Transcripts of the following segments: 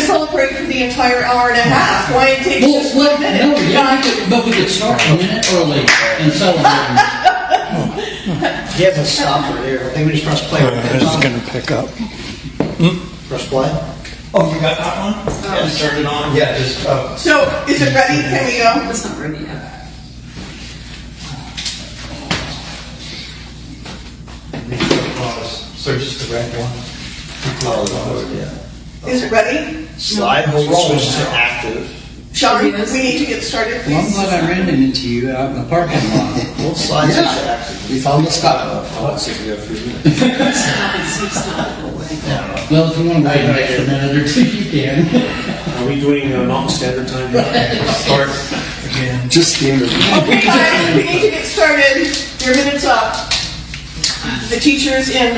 celebrate for the entire hour and a half. Why it takes just 1 minute? No, but we could start a minute early and celebrate. He hasn't stopped right here. I think we just press play. It's going to pick up. Press play. Oh, you got that one? Yeah, just turned it on. Yeah, just, So, is it ready? Can we go? It's not ready yet. so just the red one. Is it ready? Slide hold switch to active. Sean, we need to get started, Well, I'm please. glad I ran into you out in the parking lot. Hold slide switch to active. We found the spot. It's not away. Well, if you want to wait an extra minute or two, you can. Are we doing Mountain Standard Time now? Start again. Just standard. Okay, guys, we need to get started. Your minute's up. The teacher's in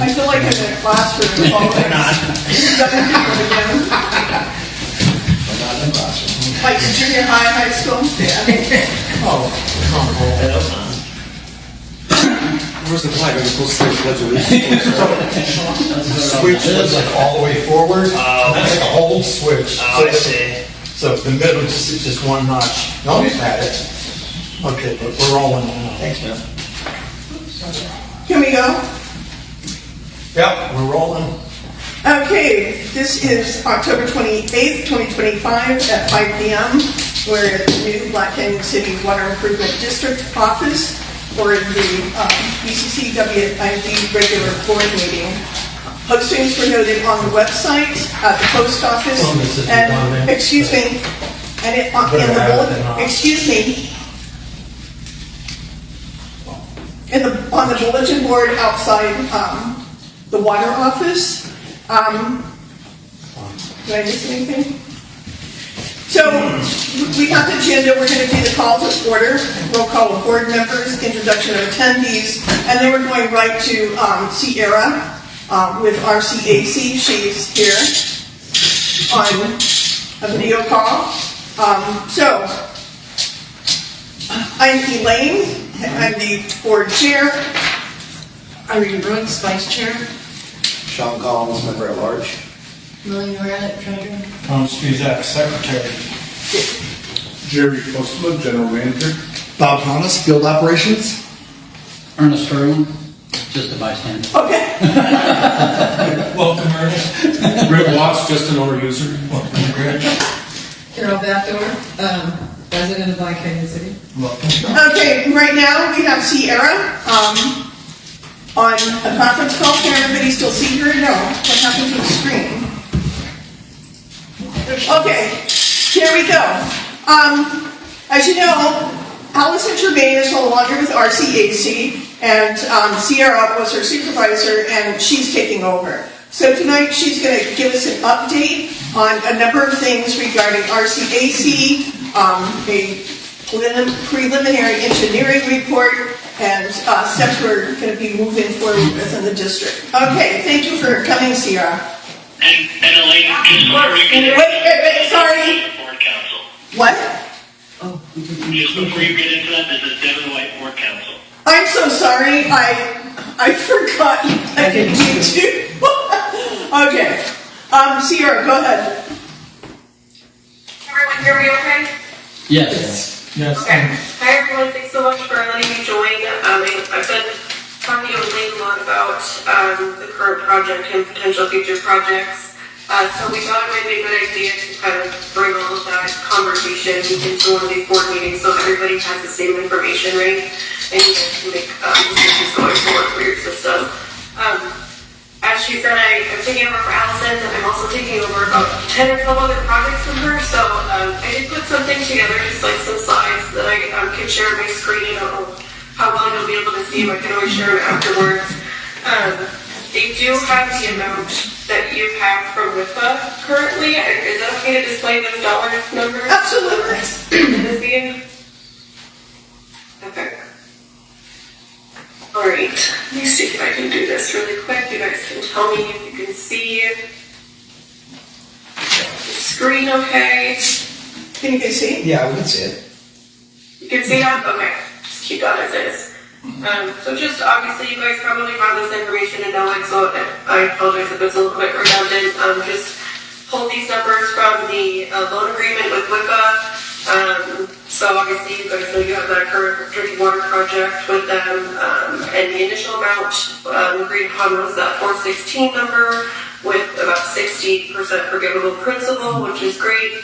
I feel like I'm in a classroom. They're not. Like junior high, high school. Oh, Where's the flag? Are we supposed to say the pledge of allegiance? Switch was like all the way forward. It's like a hold switch. I see. So the middle is just one notch. No, you've had it. Okay, but we're rolling now. Thanks, man. Can we go? Yep, we're rolling. Okay, this is October 28th, 2025 at 5 p.m. We're at the new Black Canyon City Water Improvement District office for the BCCWID regular board meeting. Postings were noted on the website, at the post office, and, excuse me, and in the bulletin, excuse me, on the bulletin board outside the water office. Did I miss anything? So we have the agenda. We're going to do the calls of order, roll call of board members, introduction of attendees, and then we're going right to Sierra with RCAC. She's here on a video call. So I'm Elaine. I'm the board chair. Irene Brooks, vice chair. Sean Collins, member at large. Millie Norette, treasurer. Tom Struzak, secretary. Jerry Postman, general manager. Bob Thomas, field operations. Ernest Irwin, just a bystander. Okay. Welcome, Ernest. Rick Watts, just an owner user. Welcome, Greg. Carol Backdoor, resident of Black Canyon City. Welcome. Okay, right now we have Sierra on a conference call. Can everybody still see her? No. What happened to the screen? Okay, here we go. As you know, Allison Germain is no longer with RCAC, and Sierra was her supervisor, and she's taking over. So tonight she's going to give us an update on a number of things regarding RCAC, a preliminary engineering report, and steps we're going to be moving forward with in the district. Okay, thank you for coming, Sierra. And Elaine, just before we get into Wait, sorry. board council. What? Oh, we did Just before you get into that, this is Devin White, board council. I'm so sorry. I forgot I didn't need to. Okay. Sierra, go ahead. Everyone hear me okay? Yes. Yes. Okay. Hi everyone, thanks so much for letting me join. I've been talking to Elaine a lot about the current project and potential future projects. So we thought it might be a good idea to kind of bring all of that conversation into one of these board meetings so everybody has the same information, right? And you guys can make decisions going forward for your system. As she said, I'm taking over for Allison. I'm also taking over about 10 or 12 other projects from her. So I did put something together, just like some slides that I can share on my screen. I don't know how well you'll be able to see, but I can always share it afterwards. They do have the amount that you have from WIFA currently. Is that okay to display those dollar numbers? Absolutely. In this meeting? Okay. Alright, let me see if I can do this really quick. You guys can tell me if you can see the screen okay. Can you guys see? Yeah, we can see it. You can see that? Okay. Just keep that as is. So just obviously you guys probably have this information and know it, so I apologize if it's a little bit redundant. just pulled these numbers from the loan agreement with WIPA. So obviously you guys know you have that current drinking water project with them, and the initial amount agreed upon was that 416 number with about 60% forgivable principal, which is great.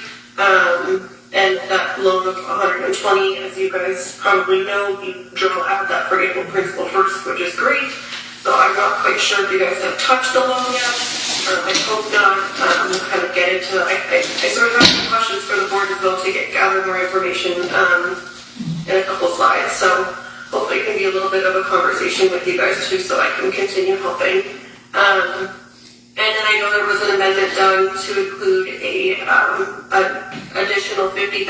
And that loan of 120, as you guys probably know, you draw out that forgivable principal first, which is great. So I'm not quite sure if you guys have touched the loan yet. I hope not. We'll kind of get into it. I sort of have some questions for the board as well to gather more information in a couple slides. So hopefully it can be a little bit of a conversation with you guys too, so I can continue helping. And then I know there was an amendment done to include an additional $50,000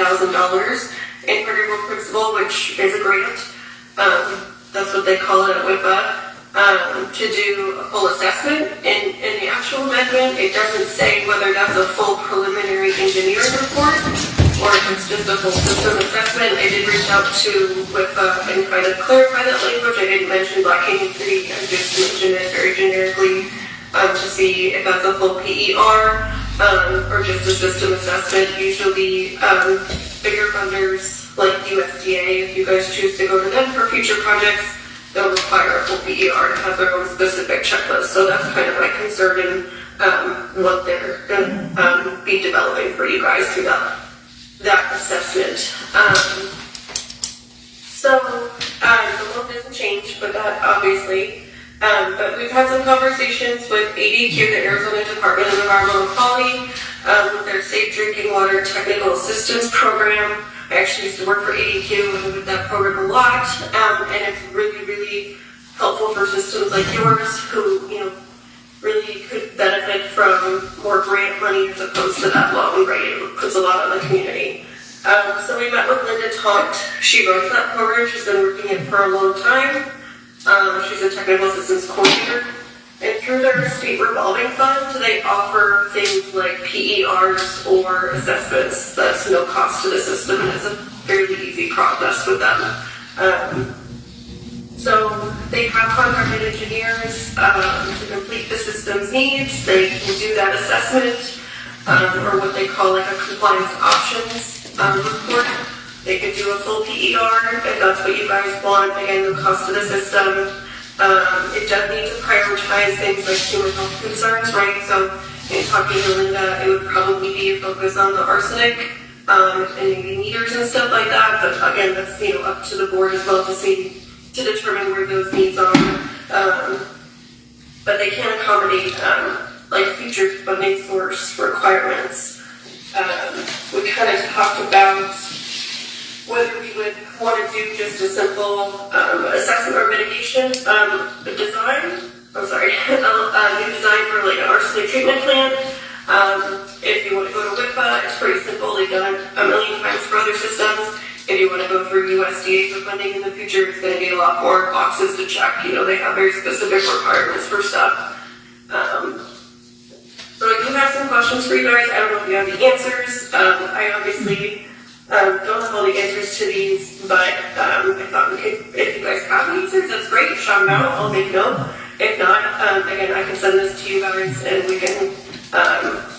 in forgivable principal, which is a grant. That's what they call it at WIPA. To do a full assessment. In the actual amendment, it doesn't say whether that's a full preliminary engineering report or if it's just a full system assessment. I did reach out to WIPA and kind of clarify that language. I didn't mention Black Canyon City, I just mentioned it very generically to see if that's a full PER or just a system assessment. Usually bigger funders like USDA, if you guys choose to go to them for future projects, they'll require a full PER to have their own specific checklist. So that's kind of my concern in what they're going to be developing for you guys through that assessment. So the loan doesn't change, but that obviously. But we've had some conversations with ADQ, the Arizona Department of Environmental Quality, with their Safe Drinking Water Technical Assistance Program. I actually used to work for ADQ and with that program a lot, and it's really, really helpful for systems like yours who, really could benefit from more grant money as opposed to that loan, right? It puts a lot on the community. So we met with Linda Taunt. She runs that program. She's been working it for a long time. She's a technical assistance coordinator. And through their state revolving fund, they offer things like PERs or assessments that's no cost to the system, and it's a fairly easy process with them. So they have contracted engineers to complete the system's needs. They can do that assessment, or what they call like a compliance options report. They could do a full PER if that's what you guys want. Again, no cost to the system. It does need to prioritize things like human health concerns, right? So in talking to Linda, it would probably be a focus on the arsenic and maybe meters and stuff like that. But again, that's up to the board as well to determine where those needs are. But they can accommodate like future funding source requirements. We kind of talked about whether we would want to do just a simple assessment or mitigation design. I'm sorry, a new design for like an arsenic treatment plant. If you want to go to WIPA, it's pretty simple. They've done it a million times for other systems. If you want to go through USDA for funding in the future, it's going to be a lot more boxes to check. They have very specific requirements for stuff. So I do have some questions for you guys. I don't know if you have the answers. I obviously don't have all the answers to these, but I thought we could, if you guys have the answers, that's great. Shout them out. I'll make note. If not, again, I can send this to you guys and we can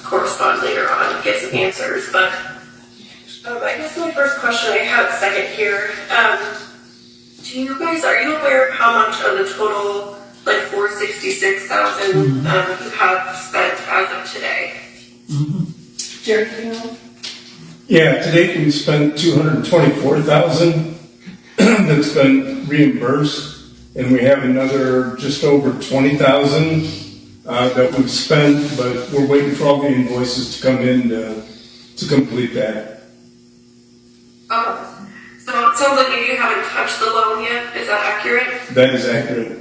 correspond later on and get some answers. But I guess my first question, I have a second here. Are you aware of how much of the total, like $466,000 you have spent as of today? Jerry, do you know? Yeah, to date we spent $224,000 that's been reimbursed, and we have another just over $20,000 that we've spent, but we're waiting for all the invoices to come in to complete that. Oh, so it sounds like maybe you haven't touched the loan yet. Is that accurate? That is accurate.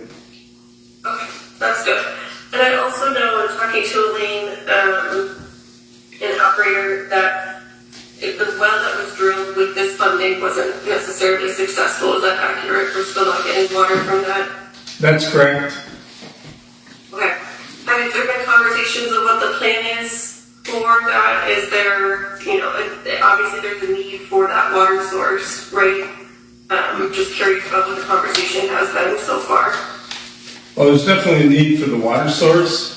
Okay, that's good. And I also know, in talking to Elaine, an operator, that the well that was drilled with this funding wasn't necessarily successful. Is that accurate? We're still not getting water from that? That's correct. Okay. Have there been conversations of what the plan is for that? Is there, obviously there's a need for that water source, right? I'm just curious about what the conversation has been so far. Well, there's definitely a need for the water source.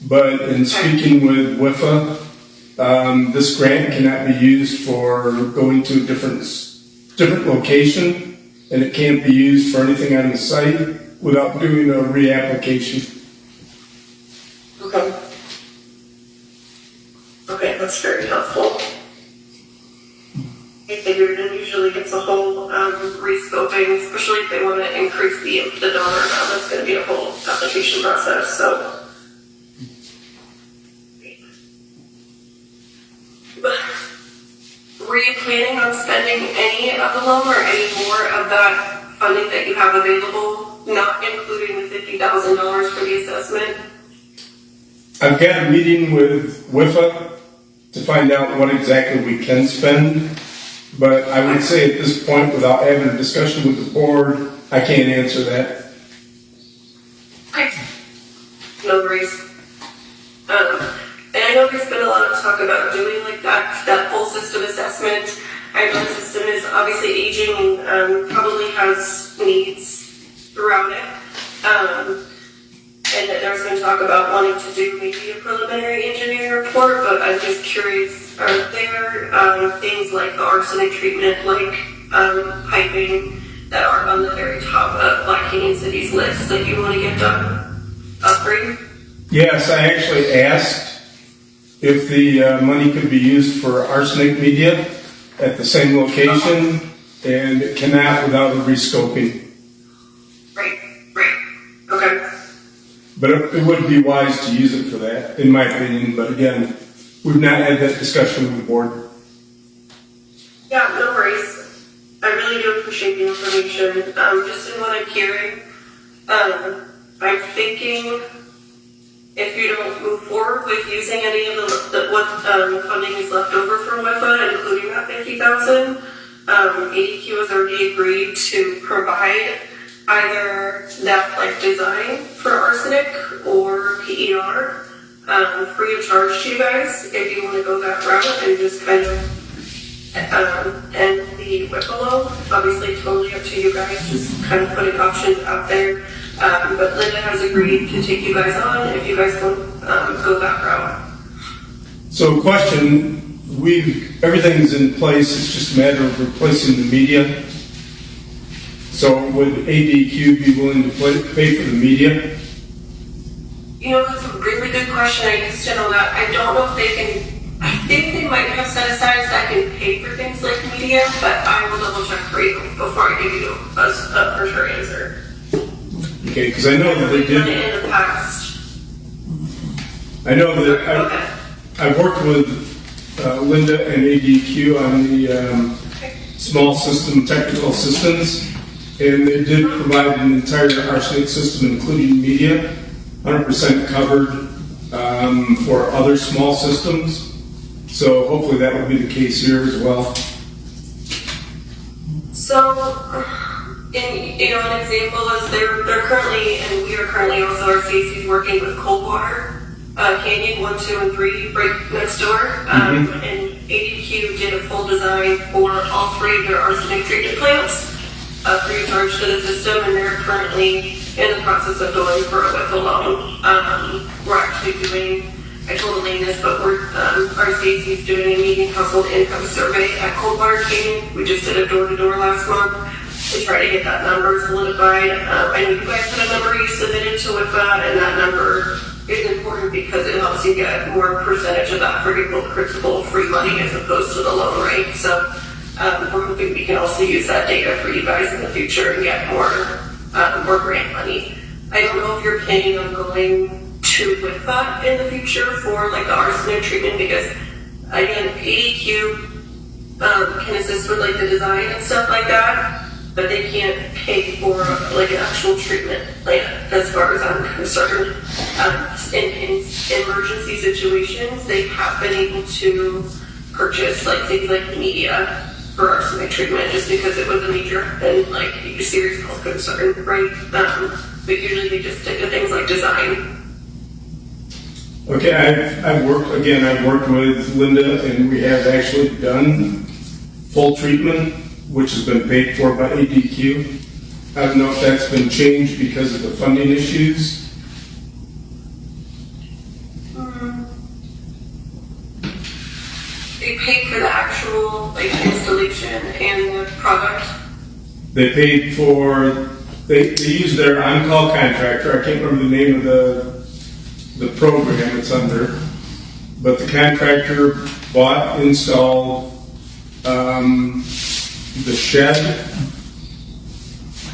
But in speaking with WIFA, this grant cannot be used for going to a different location, and it can't be used for anything on the site without doing a reapplication. Okay. Okay, that's very helpful. I figured it usually gets a whole rescoping, especially if they want to increase the dollar amount. That's going to be a whole application process. So, were you planning on spending any of the loan or any more of that funding that you have available, not including the $50,000 for the assessment? I've got a meeting with WIFA to find out what exactly we can spend, but I would say at this point, without having a discussion with the board, I can't answer that. Okay. No worries. And I know there's been a lot of talk about doing like that full system assessment. I know the system is obviously aging and probably has needs throughout it. And that there's been talk about wanting to do maybe a preliminary engineering report, but I'm just curious, are there things like the arsenic treatment, like piping, that are on the very top of Black Canyon City's list that you want to get done? Upgrade? Yes, I actually asked if the money could be used for arsenic media at the same location, and it cannot without a rescoping. Right. Okay. But it would be wise to use it for that, in my opinion. But again, we've not had that discussion with the board. Yeah, no worries. I really do appreciate the information. Just in what I'm hearing, I'm thinking if you don't move forward with using any of what funding is left over from WIFA, including that $50,000, ADQ has already agreed to provide either that like design for arsenic or PER free of charge to you guys if you want to go that route and just kind of end the WIFA loan. Obviously, totally up to you guys, just kind of putting options out there. But Linda has agreed to take you guys on if you guys want go that route. So, question: everything's in place. It's just a matter of replacing the media. So, would ADQ be willing to pay for the media? You know, that's a really good question. I used to know that. I don't know if they can. I think they might have set aside that can pay for things like media, but I will double check for you before I give you a for sure answer. Okay, because I know that they did. In the past. I know that I've worked with Linda and ADQ on the small system technical assistance, and they did provide an entire arsenic system, including media, 100% covered for other small systems. So hopefully that will be the case here as well. So, an example is they're currently, and we are currently also, our CAC's working with Coldwater Canyon 1, 2, and 3 right next door. And ADQ did a full design for all 3 of their arsenic treatment plants, free of charge to the system, and they're currently in the process of going for a WIFA loan. We're actually doing, I told Elaine this, but our CAC's doing a median household income survey at Coldwater Canyon. We just did a door-to-door last month to try to get that number solidified. I know you guys had a number you submitted to WIFA, and that number is important because it helps you get more percentage of that principal free money as opposed to the loan rate. So we're hoping we can also use that data for you guys in the future and get more grant money. I don't know if you're planning on going to WIFA in the future for like the arsenic treatment, because again, ADQ can assist with like the design and stuff like that, but they can't pay for like an actual treatment plant as far as I'm concerned. In emergency situations, they have been able to purchase like things like media for arsenic treatment just because it was a major and like a serious health concern, right? But usually they just stick to things like design. Okay, I've worked with Linda, and we have actually done full treatment, which has been paid for by ADQ. I don't know if that's been changed because of the funding issues. they paid for the actual, like, installation and the product? They paid for, they used their on-call contractor, I can't remember the name of the program it's under, but the contractor bought, installed, the shed,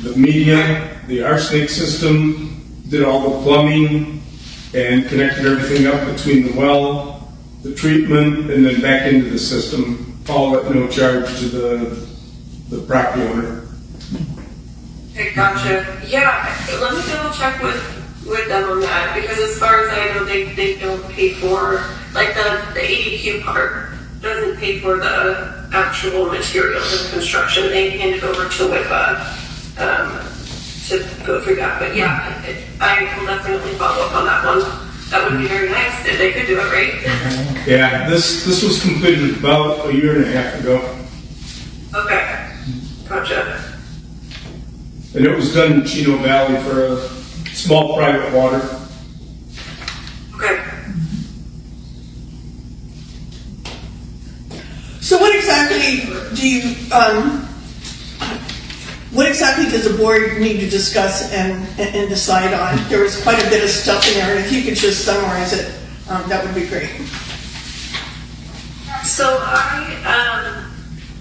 the medium, the arsenic system, did all the plumbing, and connected everything up between the well, the treatment, and then back into the system, all at no charge to the property owner. Okay, gotcha. Yeah, let me double check with them on that, because as far as I know, they don't pay for, like, the ADQ part doesn't pay for the actual materials and construction. They hand it over to WIPA to go through that. But yeah, I will definitely follow up on that one. That would be very nice if they could do it, right? Yeah, this was completed about a year and a half ago. Okay, gotcha. And it was done in Chino Valley for a small private water. Okay. So what exactly do you, what exactly does the board need to discuss and decide on? There was quite a bit of stuff in there, and if you could just summarize it, that would be great. So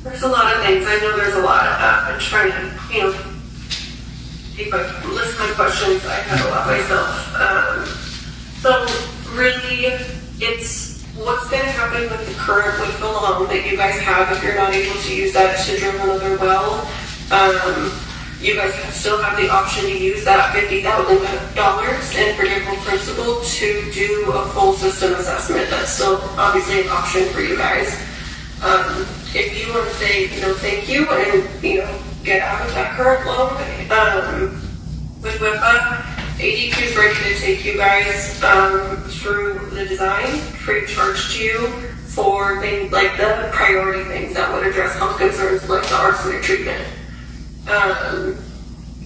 there's a lot of things. I know there's a lot. I'm trying to, if I list my questions, I have a lot myself. So really, it's what's going to happen with the current WIPA loan that you guys have if you're not able to use that to drill another well. You guys still have the option to use that $50,000 in forgivable principal to do a full system assessment. That's still obviously an option for you guys. If you want to say, thank you and, get out of that current loan, with WIPA, ADQ is ready to take you guys through the design, free of charge to you for things like the priority things that would address health concerns like the arsenic treatment. And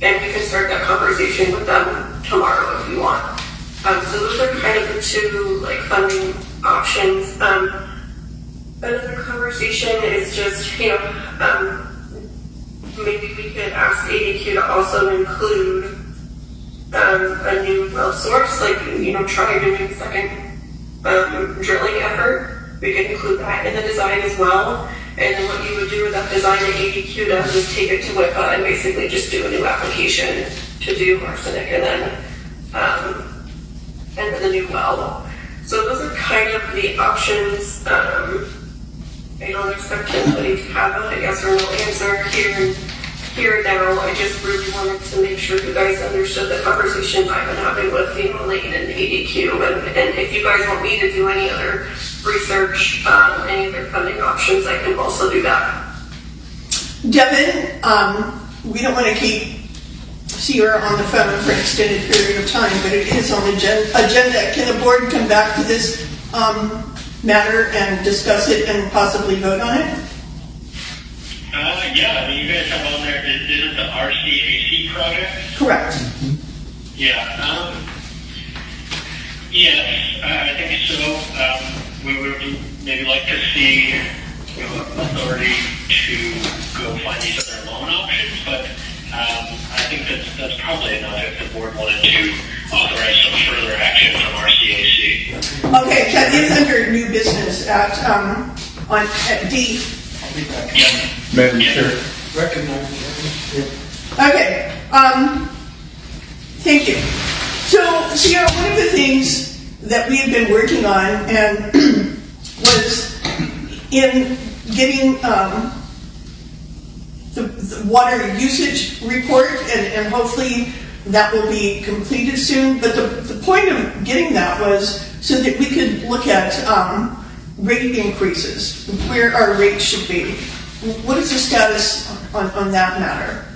we can start that conversation with them tomorrow if you want. So those are kind of the two funding options. Another conversation is just, maybe we could ask ADQ to also include a new well source, try doing a second drilling effort. We could include that in the design as well. And then what you would do with that design that ADQ does is take it to WIPA and basically just do a new application to do arsenic and then the new well. So those are kind of the options. I don't expect anybody to have a yes or no answer here and now. I just really wanted to make sure you guys understood the conversations I've been having with Lane and ADQ. And if you guys want me to do any other research, any other funding options, I can also do that. Devin, we don't want to keep Sierra on the phone for an extended period of time, but it is on the agenda. Can the board come back to this matter and discuss it and possibly vote on it? Yeah, you guys have on there, is it the RCAC project? Correct. Yeah, yes, I think so. We would maybe like to see authority to go find these other loan options, but I think that's probably enough if the board wanted to authorize some further action from RCAC. Okay, that is under new business at D. Yep. Madam Chair. Recognize. Okay, thank you. So, Sierra, one of the things that we have been working on and was in getting the water usage report, and hopefully that will be completed soon. But the point of getting that was so that we could look at rate increases, where our rates should be. What is the status on that matter?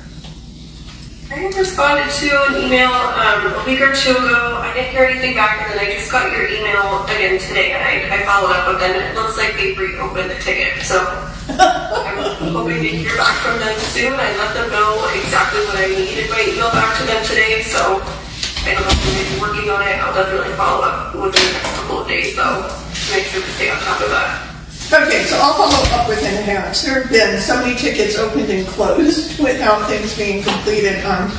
I responded to an email a week or two ago. I didn't hear anything back, and then I just got your email again today, and I followed up with them, and it looks like they reopened the ticket. So I'm hoping to hear back from them soon. I let them know exactly what I needed by email back to them today, so I don't know if they're maybe working on it. I'll definitely follow up within the next couple of days, though, to make sure to stay on top of that. Okay, so I'll follow up with enhance. There have been so many tickets opened and closed without things being completed. I'm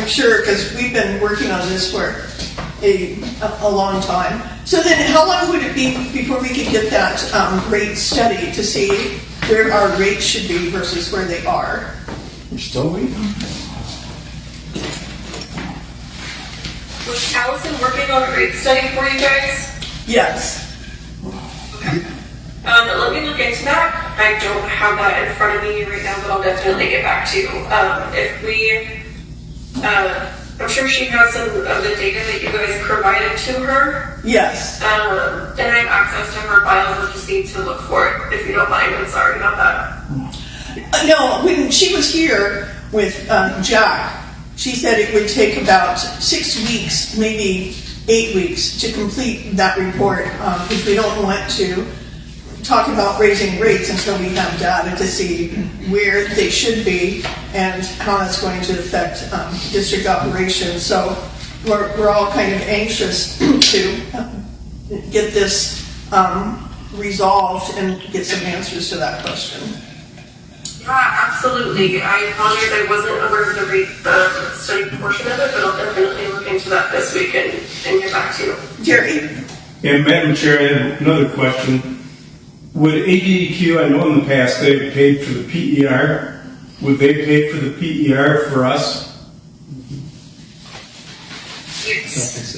sure, because we've been working on this for a long time. So then how long would it be before we could get that rate study to see where our rates should be versus where they are? We're still waiting. Was Allison working on a rate study for you guys? Yes. Let me look into that. I don't have that in front of me right now, but I'll definitely get back to you. I'm sure she has some of the data that you guys provided to her. Yes. And I have access to her files. I just need to look for it, if you don't mind. I'm sorry about that. No, when she was here with Jack, she said it would take about 6 weeks, maybe 8 weeks to complete that report, because we don't want to talk about raising rates until we have data to see where they should be and how that's going to affect district operations. So we're all kind of anxious to get this resolved and get some answers to that question. Yeah, absolutely. I apologize. I wasn't aware of the rate study portion of it, but I'll definitely look into that this week and get back to you. Jerry? And Madam Chair, I have another question. Would ADEQ, I know in the past they've paid for the PER, would they pay for the PER for us? Yes.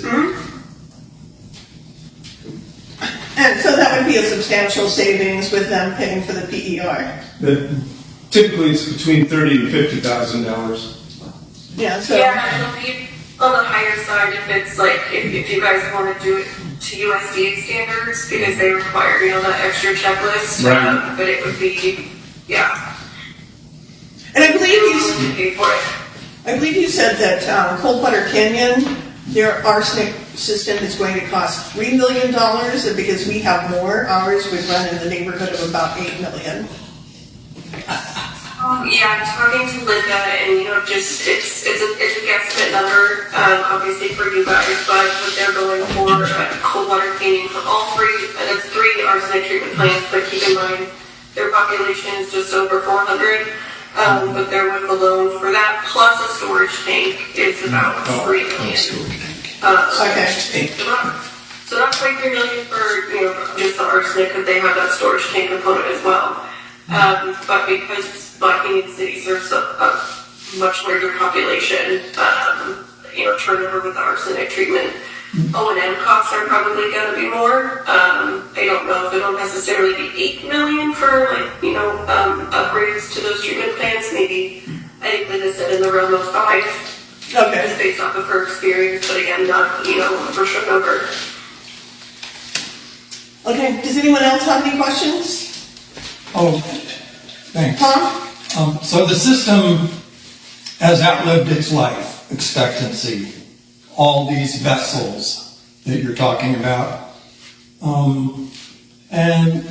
And so that would be a substantial savings with them paying for the PER. Typically it's between $30,000 and $50,000. Yeah, so. Yeah, it'll be on the higher side if it's like, if you guys want to do it to USDA standards, because they require, that extra checklist. Right. But it would be, yeah. And I believe you pay for it. said that Coldwater Canyon, their arsenic system is going to cost $3 million, and because we have more, ours would run in the neighborhood of about $8 million. Yeah, I'm talking to Linda, and just it's a guesstimate number, obviously for you guys, but what they're going for cold water cleaning for all three, and it's 3 arsenic treatment plants. But keep in mind their population is just over 400, but their width alone for that plus a storage tank is about 3 million. Okay. So not quite 3 million for just the arsenic, because they have that storage tank component as well. But because Black Canyon City serves a much larger population, turnover with the arsenic treatment, O&M costs are probably going to be more. I don't know if it'll necessarily be $8 million for upgrades to those treatment plants. Maybe I think Linda said in the realm of 5. Okay. Just based off of her experience, but again, not a for sure number. Okay, does anyone else have any questions? Oh, thanks. Tom? So the system has outlived its life expectancy, all these vessels that you're talking about. And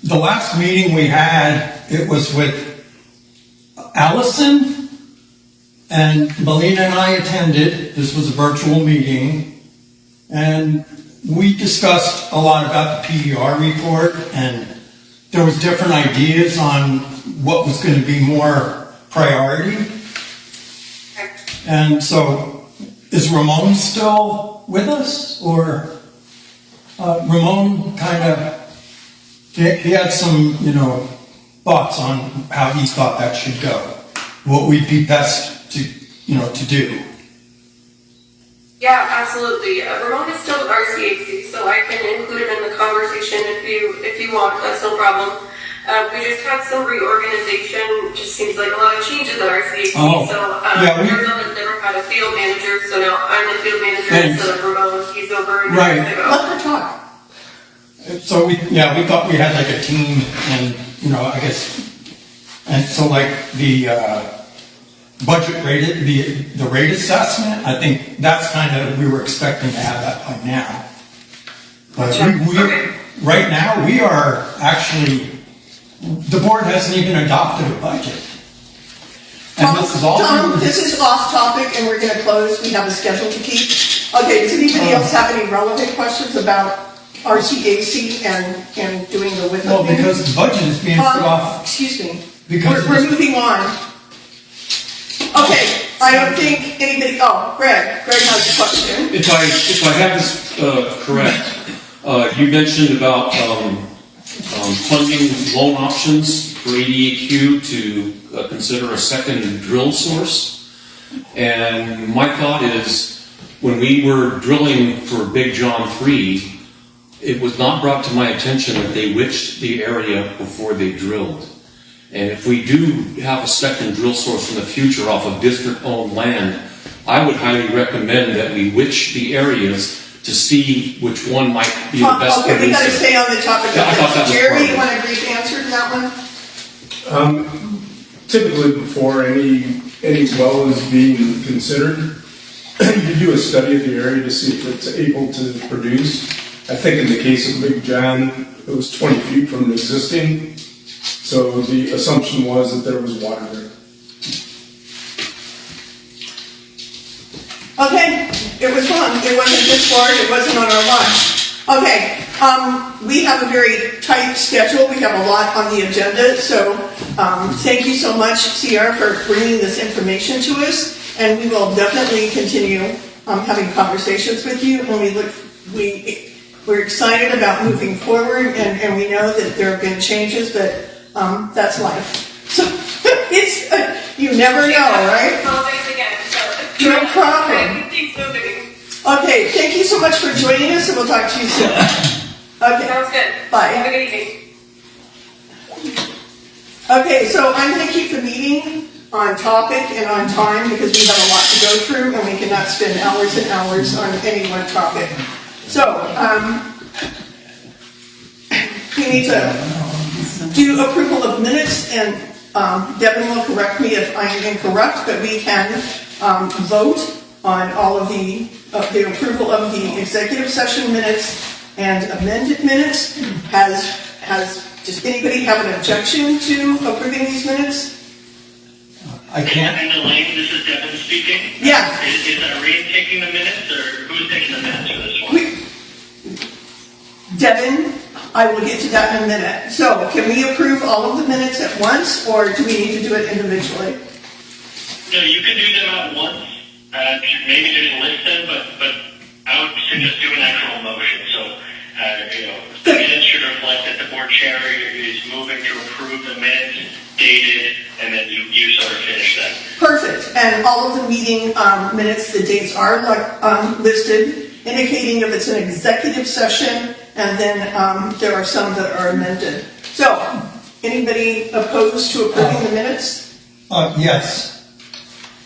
the last meeting we had, it was with Allison, and Melina and I attended. This was a virtual meeting, and we discussed a lot about the PER report, and there was different ideas on what was going to be more priority. And so, is Ramon still with us? Or Ramon kind of, he had some, thoughts on how he thought that should go. What would be best to do. Yeah, absolutely. Ramon is still with RCAC, so I can include him in the conversation if you want. That's no problem. We just had some reorganization. Just seems like a lot of changes at RCAC. Arizona's never had a field manager, so now I'm the field manager instead of Ramon. He's over a year ago. Let her talk. So we thought we had like a team, and I guess, and so like the budget rated, the rate assessment, I think that's kind of, we were expecting to have that by now. But right now, we are actually, the board hasn't even adopted a budget. And Tom, this is off topic and we're going to close. We have a schedule to keep. Okay, does anybody else have any relevant questions about RCAC and doing the with Well, because the budget is being put off. Excuse me. Because We're moving on. Okay, I don't think anybody, Greg has a question. If I have this correct, you mentioned about funding loan options for ADAQ to consider a second drill source. And my thought is, when we were drilling for Big John 3, it was not brought to my attention that they witched the area before they drilled. And if we do have a second drill source in the future off of district-owned land, I would highly recommend that we witch the areas to see which one might be the best. Okay, we gotta stay on the topic of Yeah, I thought that this. was Jerry, part of you it. want a brief answer to that one? Typically, before any well is being considered, you do a study of the area to see if it's able to produce. I think in the case of Big John, it was 20 feet from the existing, so the assumption was that there was water there. Okay, it was wrong. It wasn't this board, it wasn't on our watch. Okay, we have a very tight schedule. We have a lot on the agenda, so thank you so much, CR, for bringing this information to us. And we will definitely continue having conversations with you. And we're excited about moving forward, and we know that there have been changes, but that's life. So it's you never know, right? Thanks again. No problem. Keep moving. Okay, thank you so much for joining us, and we'll talk to you soon. Okay. Sounds good. Bye. Have a good evening. Okay, so I'm going to keep the meeting on topic and on time because we have a lot to go through, and we cannot spend hours and hours on any one topic. So, we need to do approval of minutes, and Devin will correct me if I'm incorrect, but we can vote on all of the approval of the executive session minutes and amended minutes. Does anybody have an objection to approving these minutes? I can't. And Elaine, this is Devin speaking. Yeah. Is Irene taking the minutes, or who's taking the minutes for this one? Devin, I will get to that in a minute. So, can we approve all of the minutes at once, or do we need to do it individually? No, you can do them at once. Maybe just list them, but I would suggest do an actual motion. So, the minutes should reflect that the board chair is moving to approve the minutes dated, and then you sort of finish them. Perfect. And all of the meeting minutes, the dates are listed, indicating if it's an executive session, and then there are some that are amended. So, anybody opposed to approving the minutes? Yes.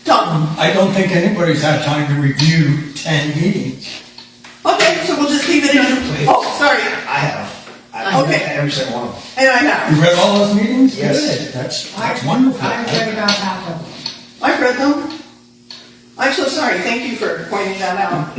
Tom? I don't think anybody's had time to review 10 meetings. Okay, so we'll just leave it in. Oh, sorry. I have. I Okay. every single one of them. And I have. You read all those meetings? Yes. Good. That's wonderful. I read about half of them. I've read them. I'm so sorry. Thank you for pointing that out.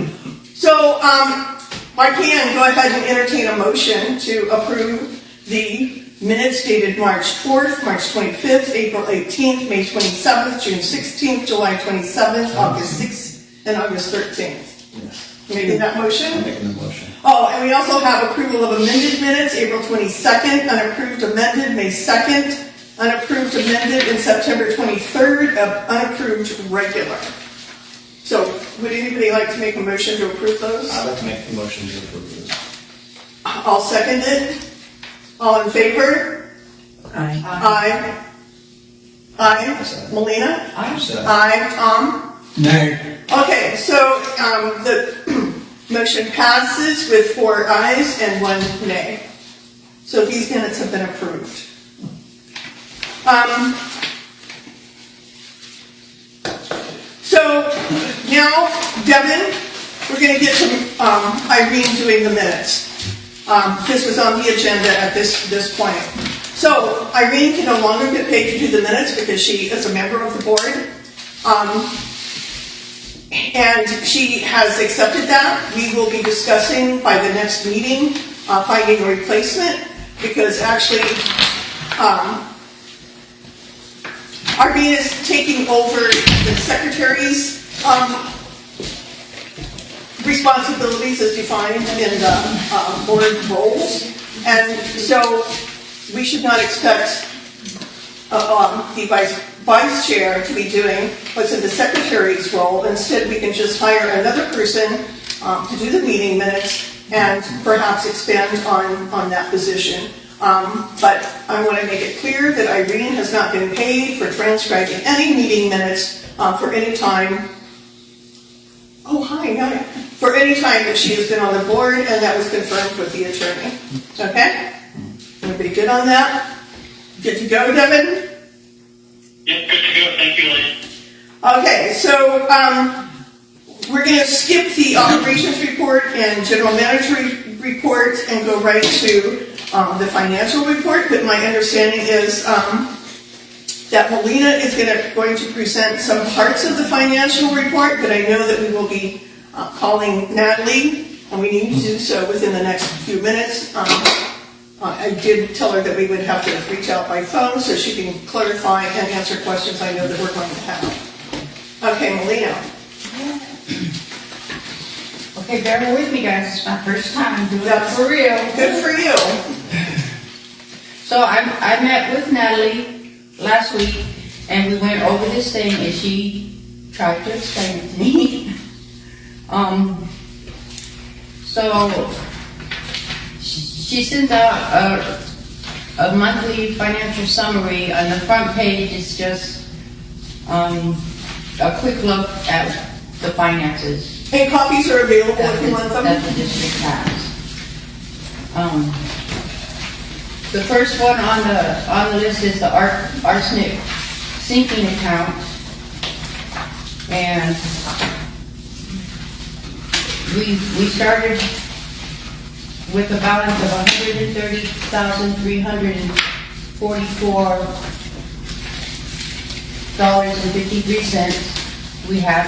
So, I can go ahead and entertain a motion to approve the minutes dated March 4th, March 25th, April 18th, May 27th, June 16th, July 27th, August 6th, and August 13th. Yes. Making that I'm motion? making the motion. Oh, and we also have approval of amended minutes, April 22nd, unapproved amended, May 2nd, unapproved amended, and September 23rd, unapproved regular. So, would anybody like to make a motion to approve those? I'd like to make the motion to approve this. I'll second it. All in favor? Aye. Aye. Aye. Melina? Aye. Tom? Nay. Okay, so the motion passes with 4 ayes and 1 nay. So these minutes have been approved. So now, Devin, we're going to get to Irene doing the minutes. This was on the agenda at this point. So Irene can no longer get paid to do the minutes because she is a member of the board. And she has accepted that. We will be discussing by the next meeting finding a replacement because actually Irene is taking over the secretary's responsibilities as defined in the board roles. And so we should not expect the vice chair to be doing what's in the secretary's role. Instead, we can just hire another person to do the meeting minutes and perhaps expand on that position. But I want to make it clear that Irene has not been paid for transcribing any meeting minutes for any time. Oh, hi. For any time that she has been on the board, and that was confirmed with the attorney. Okay? Everybody good on that? Good to go, Devin? Yep, good to go. Thank you, Elaine. Okay, so we're going to skip the operations report and general manager report and go right to the financial report. But my understanding is that Melina is going to present some parts of the financial report, but I know that we will be calling Natalie, and we need to do so within the next few minutes. I did tell her that we would have to reach out by phone so she can clarify and answer questions I know that we're going to have. Okay, Melina. Okay, bear with me, guys. It's my first time doing that for real. Good for you. So I met with Natalie last week, and we went over this thing, and she tried to explain it to me. So she sends out a monthly financial summary. On the front page, it's just a quick look at the finances. And copies are available if you want them. That the district has. The first one on the list is the arsenic sinking account, and we started with a balance of $130,344.53. We have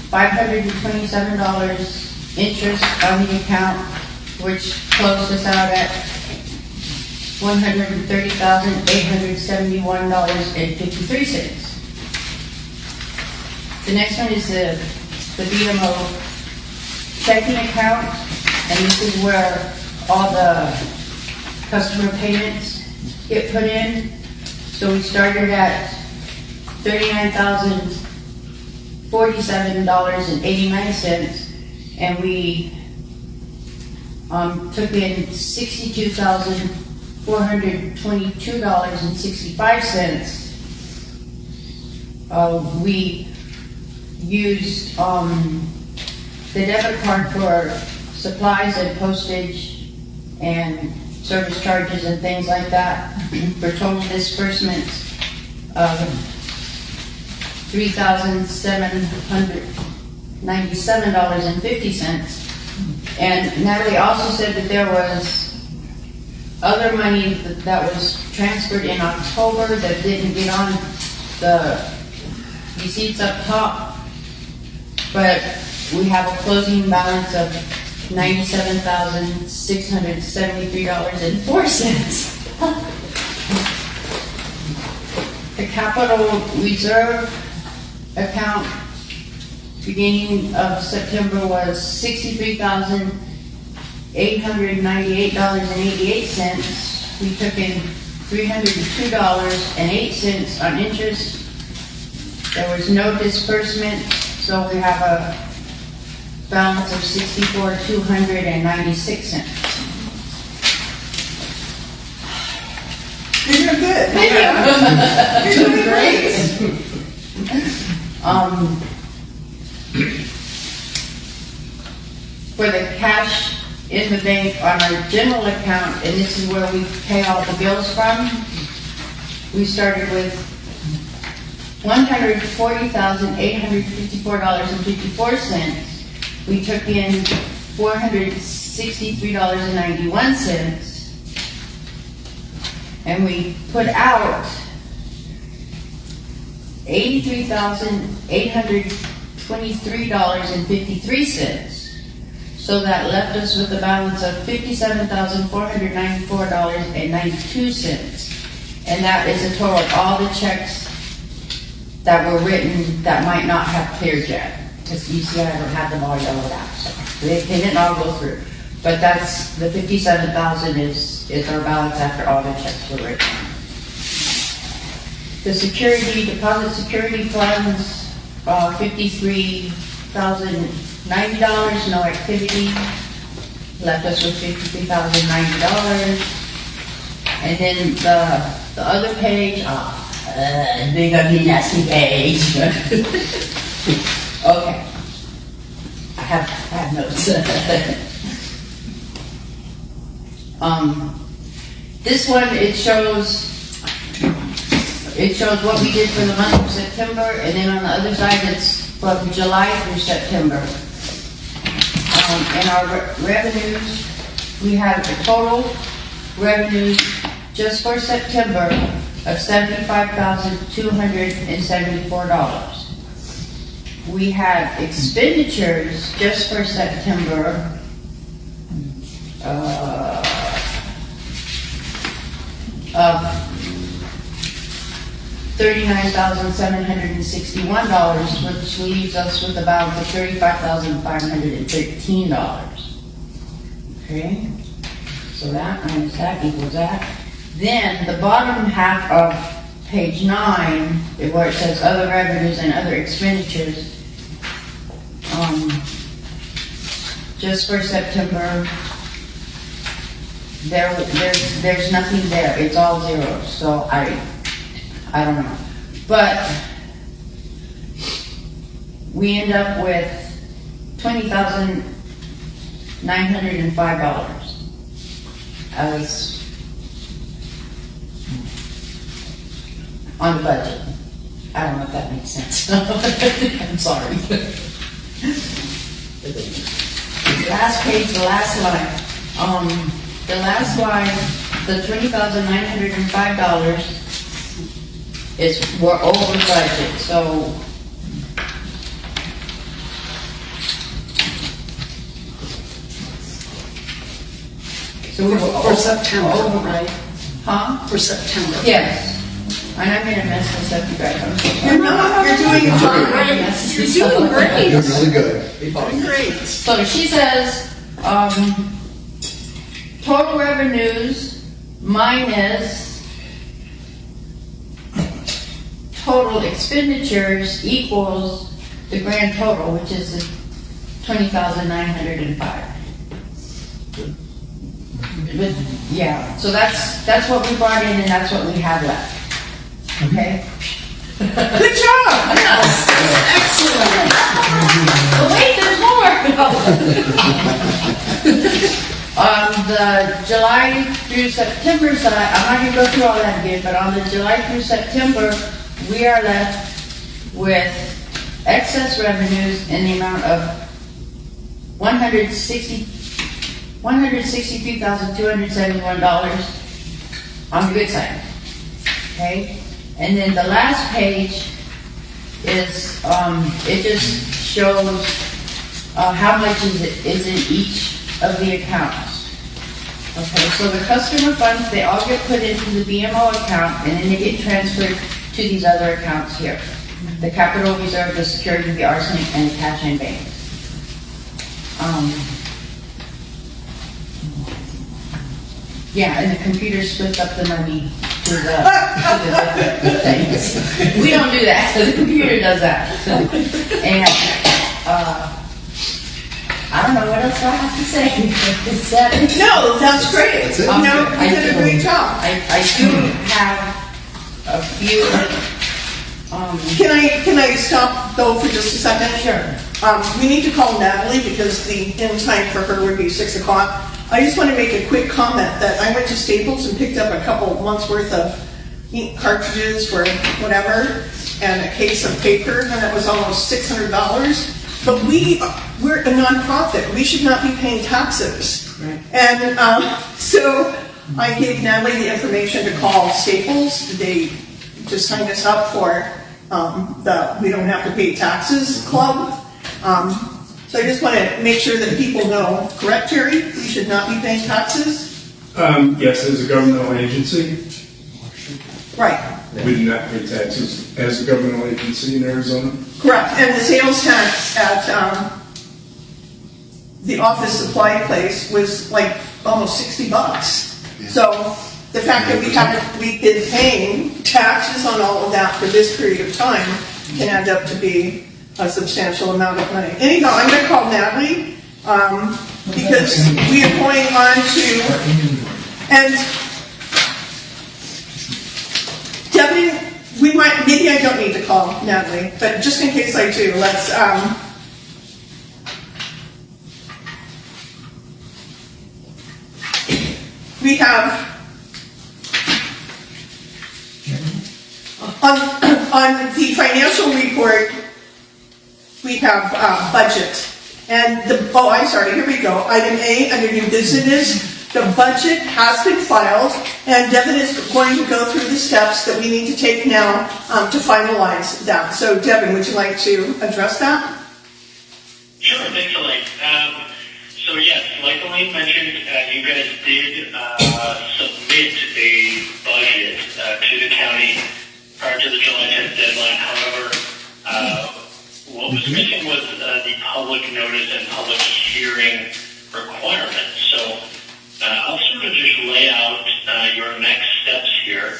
$527 interest on the account, which closed us out at $130,871.53. The next one is the BMO checking account, and this is where all the customer payments get put in. So we started at $39,047.89, and we took in $62,422.65. We used the debit card for supplies and postage and service charges and things like that for total disbursements of $3,797.50. And Natalie also said that there was other money that was transferred in October that didn't get on the receipts up top, but we have a closing balance of $97,673.04. The capital reserve account beginning of September was $63,898.88. We took in $302.08 on interest. There was no disbursement, so we have a balance of $64,296. You're doing good. You're doing great. For the cash in the bank on our general account, and this is where we pay all the bills from, we started with $140,854.54. We took in $463.91, and we put out $83,823.53. So that left us with a balance of $57,494.92. And that is a total of all the checks that were written that might not have cleared yet. Because you see, I don't have them all yellowed out, so they didn't all go through. But that's, the 57,000 is our balance after all the checks were written. The security, deposit security funds, $53,090, no activity. Left us with $53,090. And then the other page, big ugly nasty page. Okay. I have notes. This one, it shows what we did for the month of September, and then on the other side, it's from July through September. And our revenues, we have the total revenues just for September of $75,274. We had expenditures just for September of $39,761, which leaves us with a balance of $35,513. Okay, so that minus that equals that. Then the bottom half of page 9, where it says other revenues and other expenditures, just for September, there's nothing there. It's all zeros. So I don't know. But we end up with $20,905 as on the budget. I don't know if that makes sense. I'm sorry. Last page, the last line. The last line, the $20,905 is we're over budget. So we're For September, over, right? huh? For September. Yes. And I'm gonna mess this up, you guys. I'm so sorry. You're not, you're doing it fine. You're doing great. You're really good. Doing great. So she says, total revenues minus total expenditures equals the grand total, which is the $20,905. Yeah, so that's what we brought in and that's what we have left. Okay? Good job! Excellent. Oh, wait, there's more! The July through September side, I'm not gonna go through all that again, but on the July through September, we are left with excess revenues in the amount of $163,271 on the good side. Okay? And then the last page is, it just shows how much is in each of the accounts. Okay, so the customer funds, they all get put into the BMO account and then they get transferred to these other accounts here. The capital reserve, the security, the arsenic, and the cash and bank. Yeah, and the computer splits up the money to the things. We don't do that, so the computer does that. And, I don't know what else do I have to say. Is that it? No, that's great. That's it. No, you did a great job. I do have a few, Can I stop though for just a second? Sure. We need to call Natalie because the end time for her would be 6 o'clock. I just want to make a quick comment that I went to Staples and picked up a couple months worth of ink cartridges for whatever and a case of paper, and it was almost $600. But we're a nonprofit. We should not be paying taxes. Right. And so I gave Natalie the information to call Staples. They just signed us up for the We Don't Have to Pay Taxes Club. So I just want to make sure that people know, correct, Terry? We should not be paying taxes? Yes, as a governmental agency. Right. We did not pay taxes as a governmental agency in Arizona. Correct, and the sales tax at the office supply place was like almost $60. So the fact that we've been paying taxes on all of that for this period of time can end up to be a substantial amount of money. Anyhow, I'm going to call Natalie because we are going on to, and Devin, maybe I don't need to call Natalie, but just in case I do, let's, we have, on the financial report, we have budget. And here we go. Item A, under new business, the budget has been filed, and Devin is going to go through the steps that we need to take now to finalize that. So Devin, would you like to address that? Sure, thanks, Elaine. So yes, like Elaine mentioned, you guys did submit a budget to the county prior to the July 10th deadline. However, what was missing was the public notice and public hearing requirements. So I'll sort of just lay out your next steps here.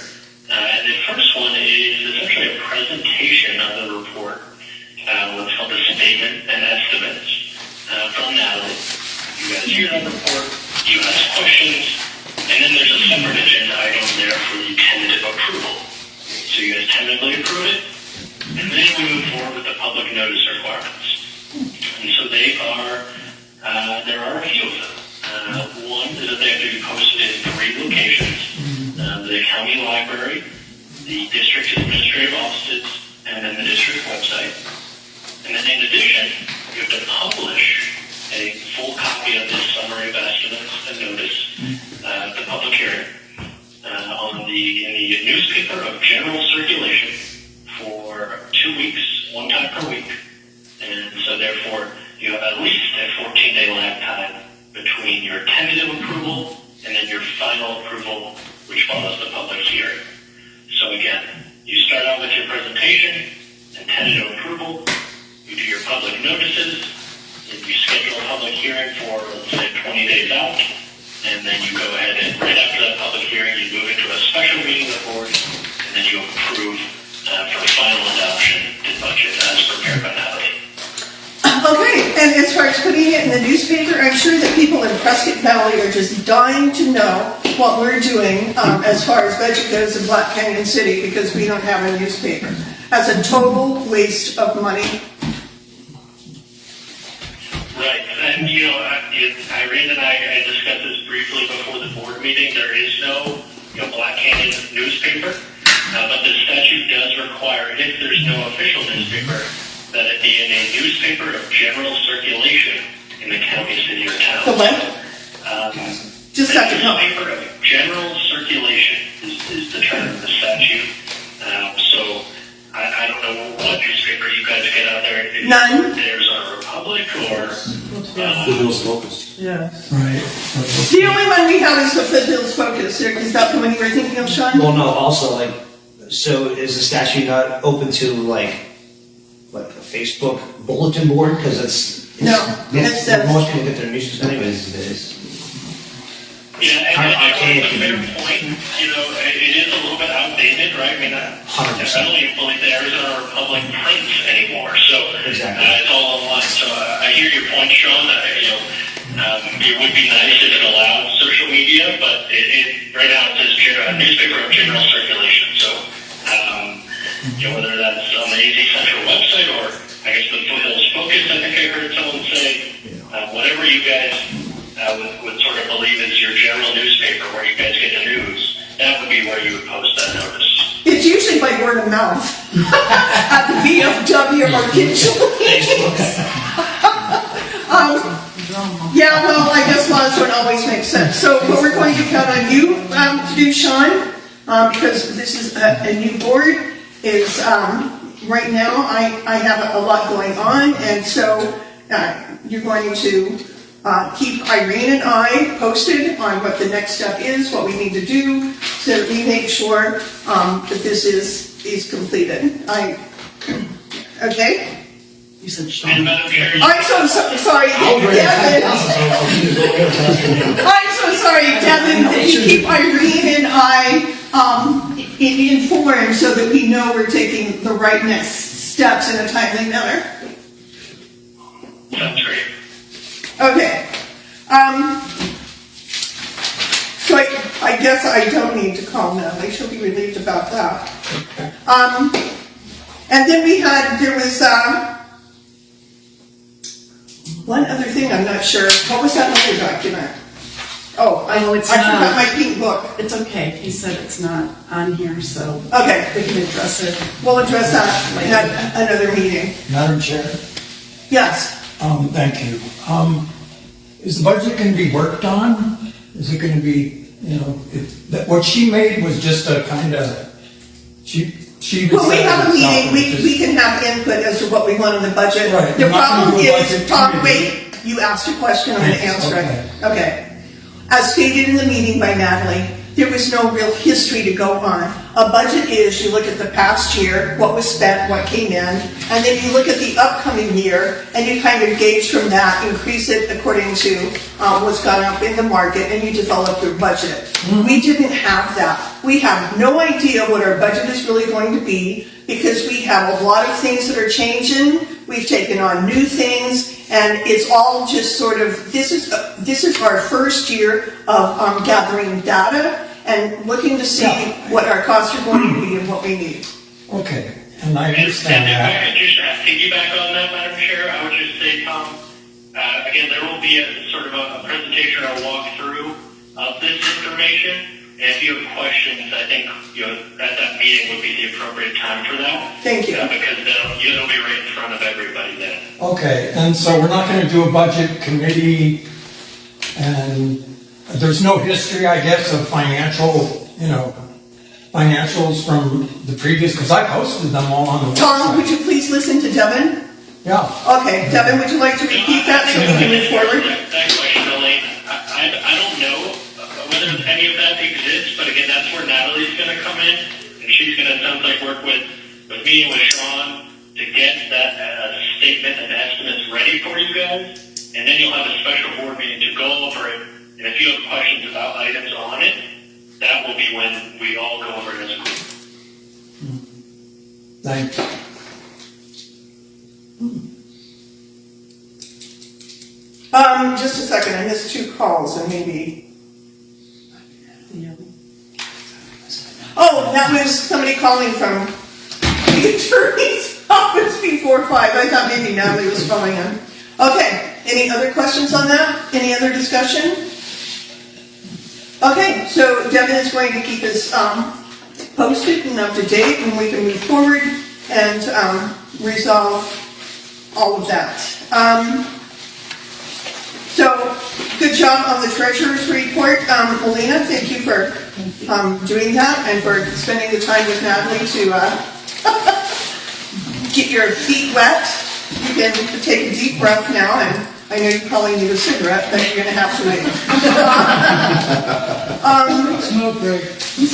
And the first one is essentially a presentation of the report, what's called a statement and estimates from Natalie. You guys hear that report, you ask questions, and then there's a separate agenda item there for the tentative approval. So you guys tentatively approve it, and then we move forward with the public notice requirements. And so they are, there are a few of them. One is that they have to be posted in 3 locations, the county library, the district administrative offices, and then the district website. And then in addition, you have to publish a full copy of this summary of estimates and notice, the public hearing, in the newspaper of general circulation for 2 weeks, 1 time per week. And so therefore, you have at least a 14-day lag time between your tentative approval and then your final approval, which follows the public hearing. So again, you start out with your presentation and tentative approval, you do your public notices, and you schedule a public hearing for, let's say, 20 days out, and then you go ahead and right after that public hearing, you move into a special meeting of the board, and then you approve for final adoption the budget as prepared by Natalie. Okay, and as far as putting it in the newspaper, I'm sure that people in Prescott Valley are just dying to know what we're doing as far as budget goes in Black Canyon City, because we don't have a newspaper. That's a total waste of money. Right, and Irene and I discussed this briefly before the board meeting. There is no Black Canyon newspaper, but the statute does require, if there's no official newspaper, that it be in a newspaper of general circulation in the county, city, or town. The what? Just a second. Newspaper of general circulation is the term of the statute. So I don't know what newspaper you guys get out there. None. There's a Republic or Foothills Focus. Yes. Right. The only one we have is the Foothills Focus. Is that the one you were thinking of, Sean? Well, no, also, so is the statute not open to, like a Facebook bulletin board? Because it's No, it's most people get their news anyways these days. Yeah, and that's a fair point. It is a little bit outdated, right? I mean, I don't even believe the Arizona Republic prints anymore, so Exactly. It's all online. So I hear your point, Sean. It would be nice if it allowed social media, but right now it says newspaper of general circulation. So whether that's on the AZ Central website or I guess the Foothills Focus, I think I heard someone say, whatever you guys would sort of believe is your general newspaper where you guys get the news, that would be where you would post that notice. It's usually by word of mouth at the VFW or Yeah, well, I guess laws don't always make sense. So what we're going to count on you to do, Sean, because this is a new board, is right now I have a lot going on, and so you're going to keep Irene and I posted on what the next step is, what we need to do, so that we make sure, that this is completed. Okay? You said And Sean. Madam Chair, I'm so sorry, Devin. I'm so sorry, Devin, that you keep Irene and I, informed so that we know we're taking the right next steps in a timely manner. sounds great. Okay. So I guess I don't need to call Natalie, she'll be relieved about that. And then there was, one other thing, I'm not sure, what was that other document? Oh, I forgot my pink book. It's okay, he said it's not on here, so Okay, we can address it. we'll address that at another meeting. Madam Chair, Yes. thank you. Is the budget gonna be worked on? Is it gonna be, what she made was just a kind of, she. When we have a meeting, decided we can have input as to what we want in the budget. Right, The we're not gonna problem do a is, budget Tom, committee. wait, you asked a question, I'm gonna Thanks, answer it. Okay. As stated in the meeting by Natalie, there was no real history to go on. A budget is, you look at the past year, what was spent, what came in, and then you look at the upcoming year, and you kind of gauge from that, increase it according to what's gone up in the market, and you develop your budget. We didn't have that. We have no idea what our budget is really going to be, because we have a lot of things that are changing. We've taken on new things, and it's all just sort of, this is our first year of gathering data and looking to see what our costs are going to be and what we need. Okay, and I understand And if that. I could just piggyback on that, Madam Chair, I would just say, Tom, again, there will be a sort of a presentation or a walkthrough of this information. And if you have questions, I think, at that meeting would be the appropriate time for that. Thank you. Because it'll be right in front of everybody then. Okay, and so we're not gonna do a budget committee, and there's no history, I guess, of financials from the previous, because I posted them all on the website. Tom, would you please listen to Devin? Yeah. Okay, Devin, would you like to repeat that so we can move forward? That question, Elaine, I don't know whether any of that exists, but again, that's where Natalie's going to come in, and she's going to, sounds like, work with me and with Sean to get that statement and estimates ready for you guys, and then you'll have a special board meeting to go over it, and if you have questions about items on it, that will be when we all go over it as a group. Thank you. Just a second, I missed 2 calls and maybe. Oh, that was somebody calling from the attorney's office before 5. I thought maybe Natalie was calling in. Okay, any other questions on that? Any other discussion? Okay, so Devin is going to keep us posted and up to date, and we can move forward and resolve all of that. So, good job on the treasurer's report. Alina, thank you for doing that and for spending the time with Natalie to get your feet wet. You can take a deep breath now, and I know you probably need a cigarette, but you're going to have to wait. Smoke break.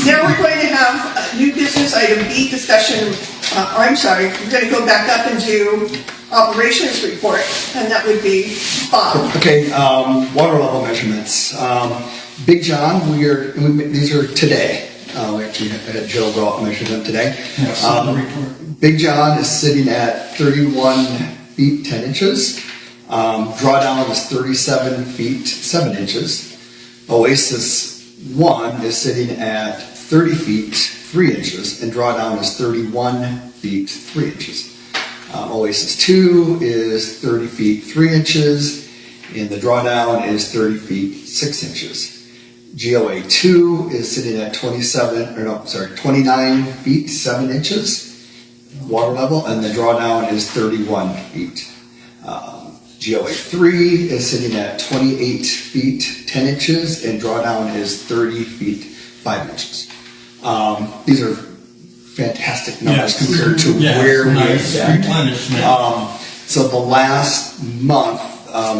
Now we're going to have new business item B discussion. I'm sorry, we're going to go back up and do operations report, and that would be Bob. Okay, water level measurements. Big John, these are today. We actually had Jill go out and measure them today. Big John is sitting at 31 feet 10 inches. Drawdown is 37 feet 7 inches. Oasis 1 is sitting at 30 feet 3 inches, and drawdown is 31 feet 3 inches. Oasis 2 is 30 feet 3 inches, and the drawdown is 30 feet 6 inches. GOA 2 is sitting at 29 feet 7 inches water level, and the drawdown is 31 feet. GOA 3 is sitting at 28 feet 10 inches, and drawdown is 30 feet 5 inches. These are fantastic numbers compared to where we have been. So the last month,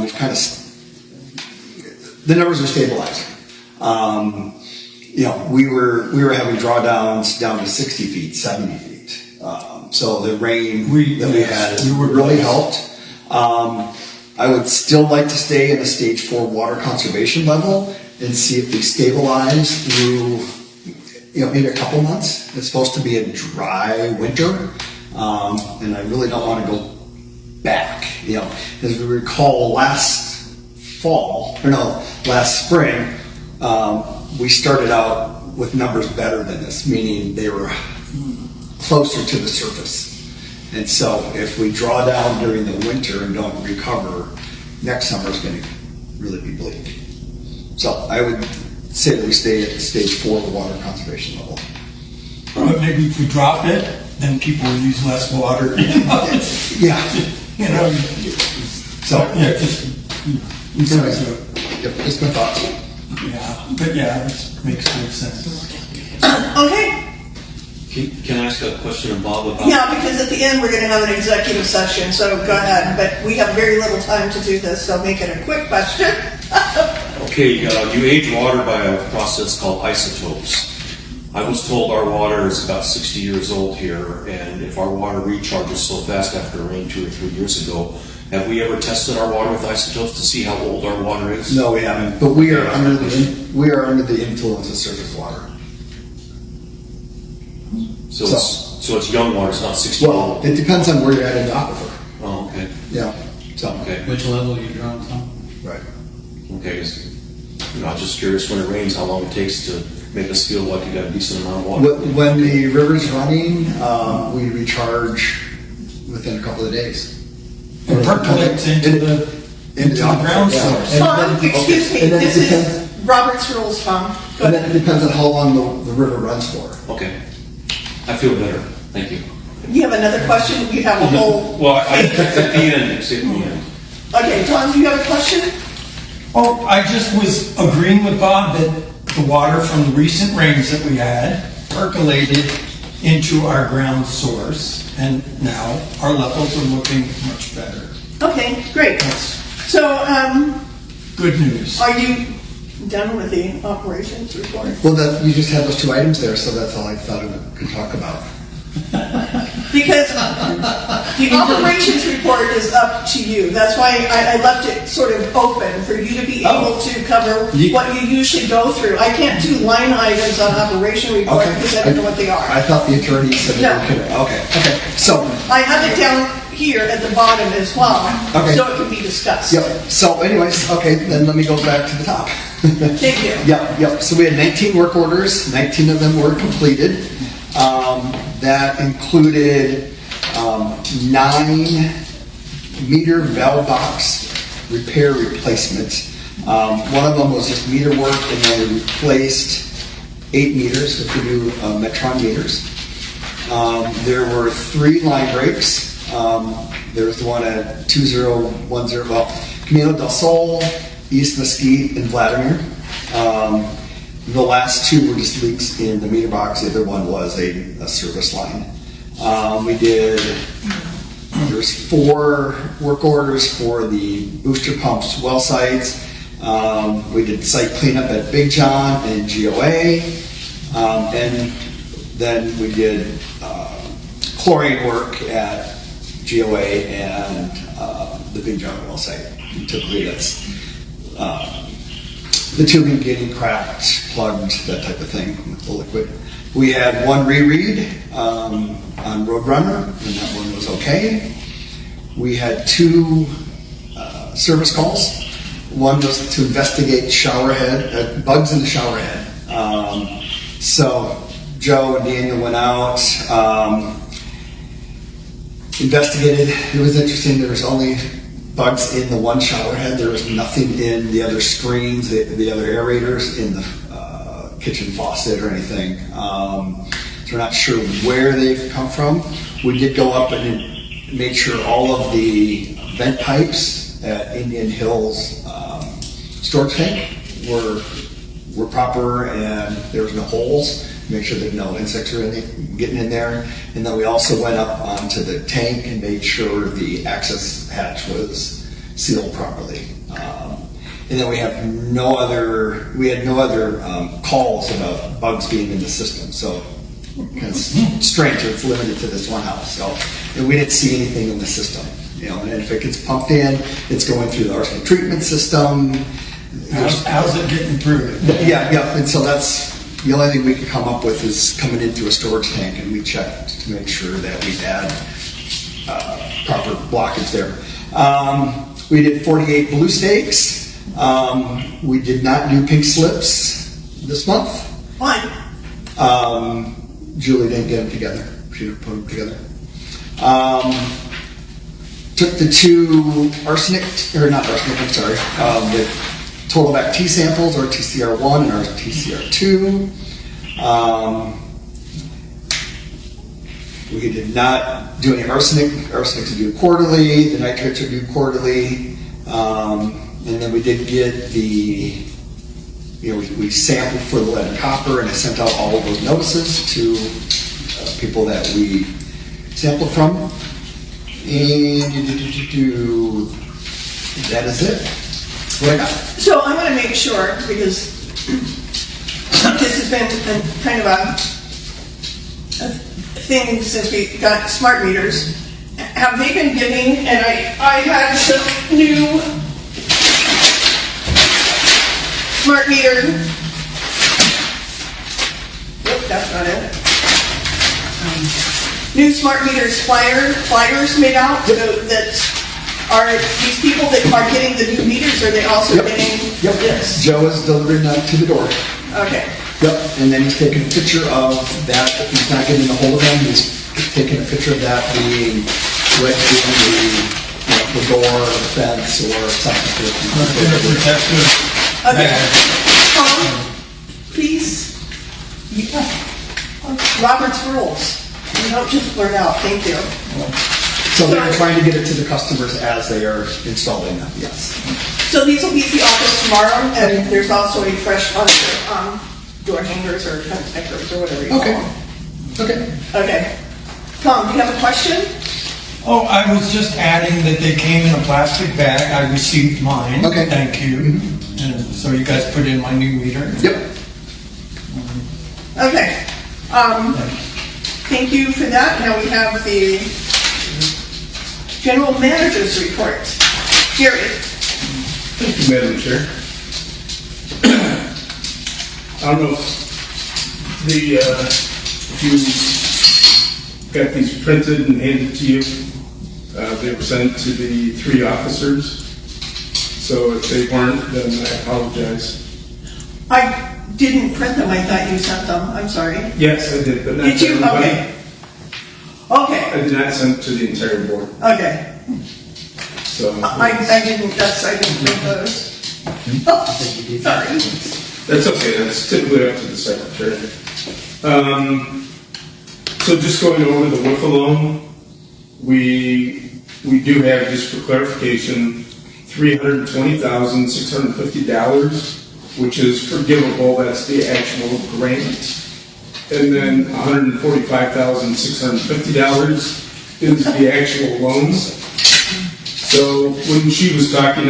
we've kind of, the numbers are stabilizing. we were having drawdowns down to 60 feet, 70 feet. So the rain that we had really helped. I would still like to stay in a stage 4 water conservation level and see if we stabilize through, maybe a couple months. It's supposed to be a dry winter, and I really don't want to go back. As we recall, last spring, we started out with numbers better than this, meaning they were closer to the surface. And so if we draw down during the winter and don't recover, next summer is going to really be bleak. So I would say that we stay at the stage 4 water conservation level. But maybe if we drop it, then people will use less water. Yeah. So, just my thoughts. Yeah, but yeah, it makes good sense. Okay. Can I ask a question of Bob about? Yeah, because at the end we're going to have an executive session, so go ahead. But we have very little time to do this, so make it a quick question. Okay, you age water by a process called isotopes. I was told our water is about 60 years old here, and if our water recharges so fast after rain 2 or 3 years ago, have we ever tested our water with isotopes to see how old our water is? No, we haven't. But we are under the influence of surface water. So it's young water. It's not 60. Well, it depends on where you're at in the aquifer. Oh, okay. Yeah. So. Okay. Which level you drawn from? Right. Okay. I'm just curious when it rains, how long it takes to make us feel like you got a decent amount of water. When the river's running, we recharge within a couple of days. It percolates into the ground source. Tom, excuse me, this is Robert's rules, Tom. Go And ahead. then it depends on how long the river runs for. Okay. I feel better. Thank you. You have another question? You have a whole... Well, it's at the end. It's at the end. Okay, Tom, do you have a question? Oh, I just was agreeing with Bob that the water from the recent rains that we had percolated into our ground source, and now our levels are looking much better. Okay, great. So, Good news. are you done with the operations report? Well, you just had those 2 items there, so that's all I thought I could talk about. Because the operations report is up to you. That's why I left it sort of open for you to be able to cover what you usually go through. I can't do line items on operation report because I don't know what they are. I thought the attorney said No. that we could. Okay. So. I have it down here at the bottom as well, Okay. so it can be discussed. Yep. So anyways, okay, then let me go back to the top. Thank you. Yep. So we had 19 work orders, 19 of them were completed. That included 9 meter valve box repair replacements. One of them was just meter work, and then we replaced 8 meters with the new Metron meters. There were 3 line breaks. There was the one at 2010, Camino del Sol, East Mesquite, and Vladimir. The last 2 were just leaks in the meter box. The other one was a service line. There's 4 work orders for the booster pumps well sites. We did site cleanup at Big John and GOA. And then we did chlorine work at GOA and the Big John well site. Typically that's the tubing getting cracked, plugged, that type of thing with the liquid. We had 1 reread on Roadrunner, and that one was okay. We had 2 service calls. One was to investigate showerhead, bugs in the showerhead. So Joe and Daniel went out, investigated. It was interesting. There was only bugs in the one showerhead. There was nothing in the other screens, the other aerators, in the kitchen faucet or anything. So we're not sure where they've come from. We did go up and make sure all of the vent pipes at Indian Hills storage tank were proper and there was no holes. Make sure that no insects are getting in there. And then we also went up onto the tank and made sure the access hatch was sealed properly. And then we had no other calls about bugs being in the system. So it's strange, it's limited to this one house. So, and we didn't see anything in the system. And if it gets pumped in, it's going through the arsenic treatment system. How's it getting through? Yeah. And so that's the only thing we could come up with is coming in through a storage tank, and we checked to make sure that we had proper blockage there. We did 48 blue stakes. We did not do pink slips this month. Why? Julie didn't get them together. She didn't put them together. Took the two the total back T samples, RTCR1 and RTCR2. We did not do any arsenic. Arsenics are due quarterly. The nitrates are due quarterly. And then we did get we sampled for the lead and copper, and I sent out all of those notices to people that we sampled from. And that is it. What I got. So I'm going to make sure, because this has been kind of a thing since we got smart meters. Have they been getting, and I had some new smart meter. Nope, that's not it. New smart meters flyers made out, so that are these people that are getting the new meters, are they also getting this? Joe is delivering that to the door. Okay. Yep, and then he's taking a picture of that. If he's not getting a hold of them, he's taking a picture of that being wedged in the door, or the fence, or something. Okay. Please. Robert's rules. You don't just blurt out. Thank you. So they're trying to get it to the customers as they are installing them, yes. So these will be at the office tomorrow, and there's also a fresh bunch of door hangers or fence deckers or whatever you call them. Okay. Tom, do you have a question? Oh, I was just adding that they came in a plastic bag. I received mine. Okay. Thank you. And so you guys put in my new meter? Yep. Okay. Thank you for that. Now we have the general manager's report. Gary. Thank you, Madam Chair. I don't know if you got these printed and handed to you. They were sent to the 3 officers. So if they weren't, then I apologize. I didn't print them. I thought you sent them. I'm sorry. Yes, I did, but not Did to you? everybody. Okay. I did not send to the entire board. Okay. So I didn't print those. Oh, sorry. that's okay. That's typically up to the secretary. So just going over the WIF alone, we do have, just for clarification, $320,650, which is forgivable. That's the actual grant. And then $145,650 is the actual loans. So when she was talking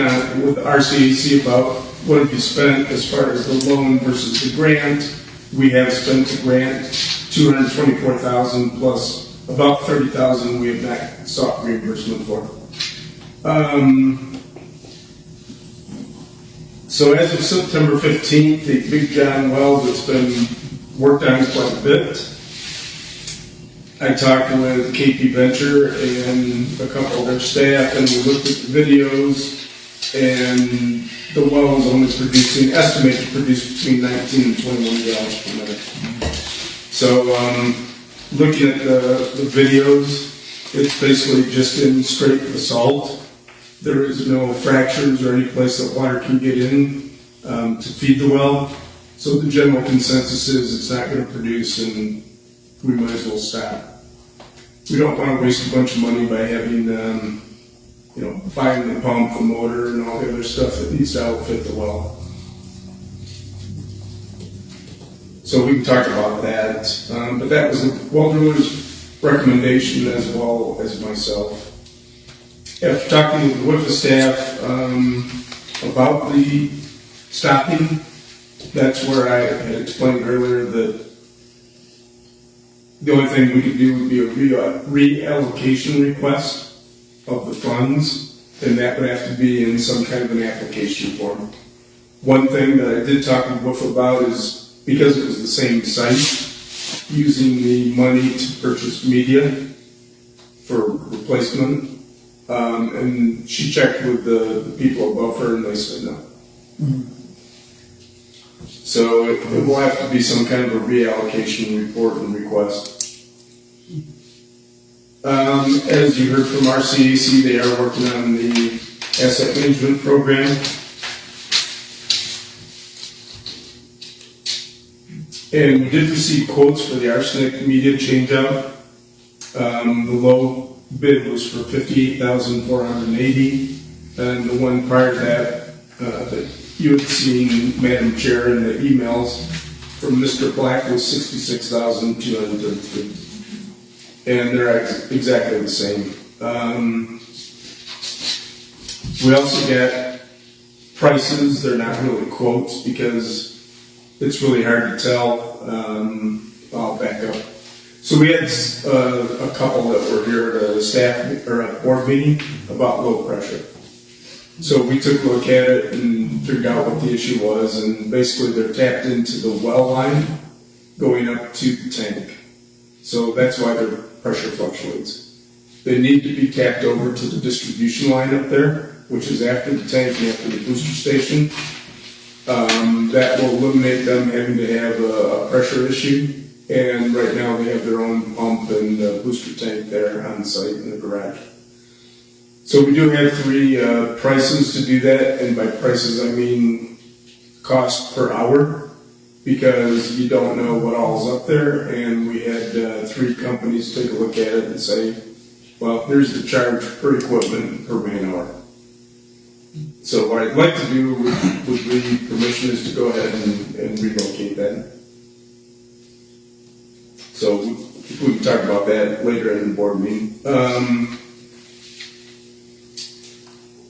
with RCAC about what have you spent as far as the loan versus the grant, we have spent the grant $224,000 plus about $30,000 we have not sought reimbursement for. So as of September 15th, the Big John well that's been worked on quite a bit. I talked with KP Venture and a couple of their staff, and we looked at the videos, and the well is only estimated to produce between 19 and 21 gallons per minute. So looking at the videos, it's basically just in straight basalt. There is no fractures or any place that water can get in to feed the well. So the general consensus is it's not going to produce, and we might as well stop. We don't want to waste a bunch of money by having, buying the pump, the motor, and all the other stuff that needs to outfit the well. So we can talk about that. But that was the well driller's recommendation as well as myself. After talking with the WIFA staff, About the stopping, that's where I had explained earlier that the only thing we could do would be a reallocation request of the funds, and that would have to be in some kind of an application form. One thing that I did talk with Wolf about is, because it was the same site, using the money to purchase media for replacement. And she checked with the people above her and they said no. So it will have to be some kind of a reallocation report and request. As you heard from RCAC, they are working on the asset management program. And we did receive quotes for the arsenic media changeout. The low bid was for $58,480, and the one prior to that you had seen, Madam Chair, in the emails from Mr. Black was $66,233, and they're exactly the same. We also got prices. They're not really quotes because it's really hard to tell. I'll back up. So we had a couple that were here at a staff or a board meeting about low pressure. So we took a look at it and figured out what the issue was, and basically they're tapped into the well line going up to the tank. So that's why their pressure fluctuates. They need to be tapped over to the distribution line up there, which is after the tank and after the booster station. That will eliminate them having to have a pressure issue. And right now they have their own pump and booster tank there on site in the garage. So we do have 3 prices to do that, and by prices I mean cost per hour, because you don't know what all's up there, and we had 3 companies take a look at it and say, well, here's the charge per equipment per man hour. So what I'd like to do with the permission is to go ahead and relocate that. So we can talk about that later in the board meeting.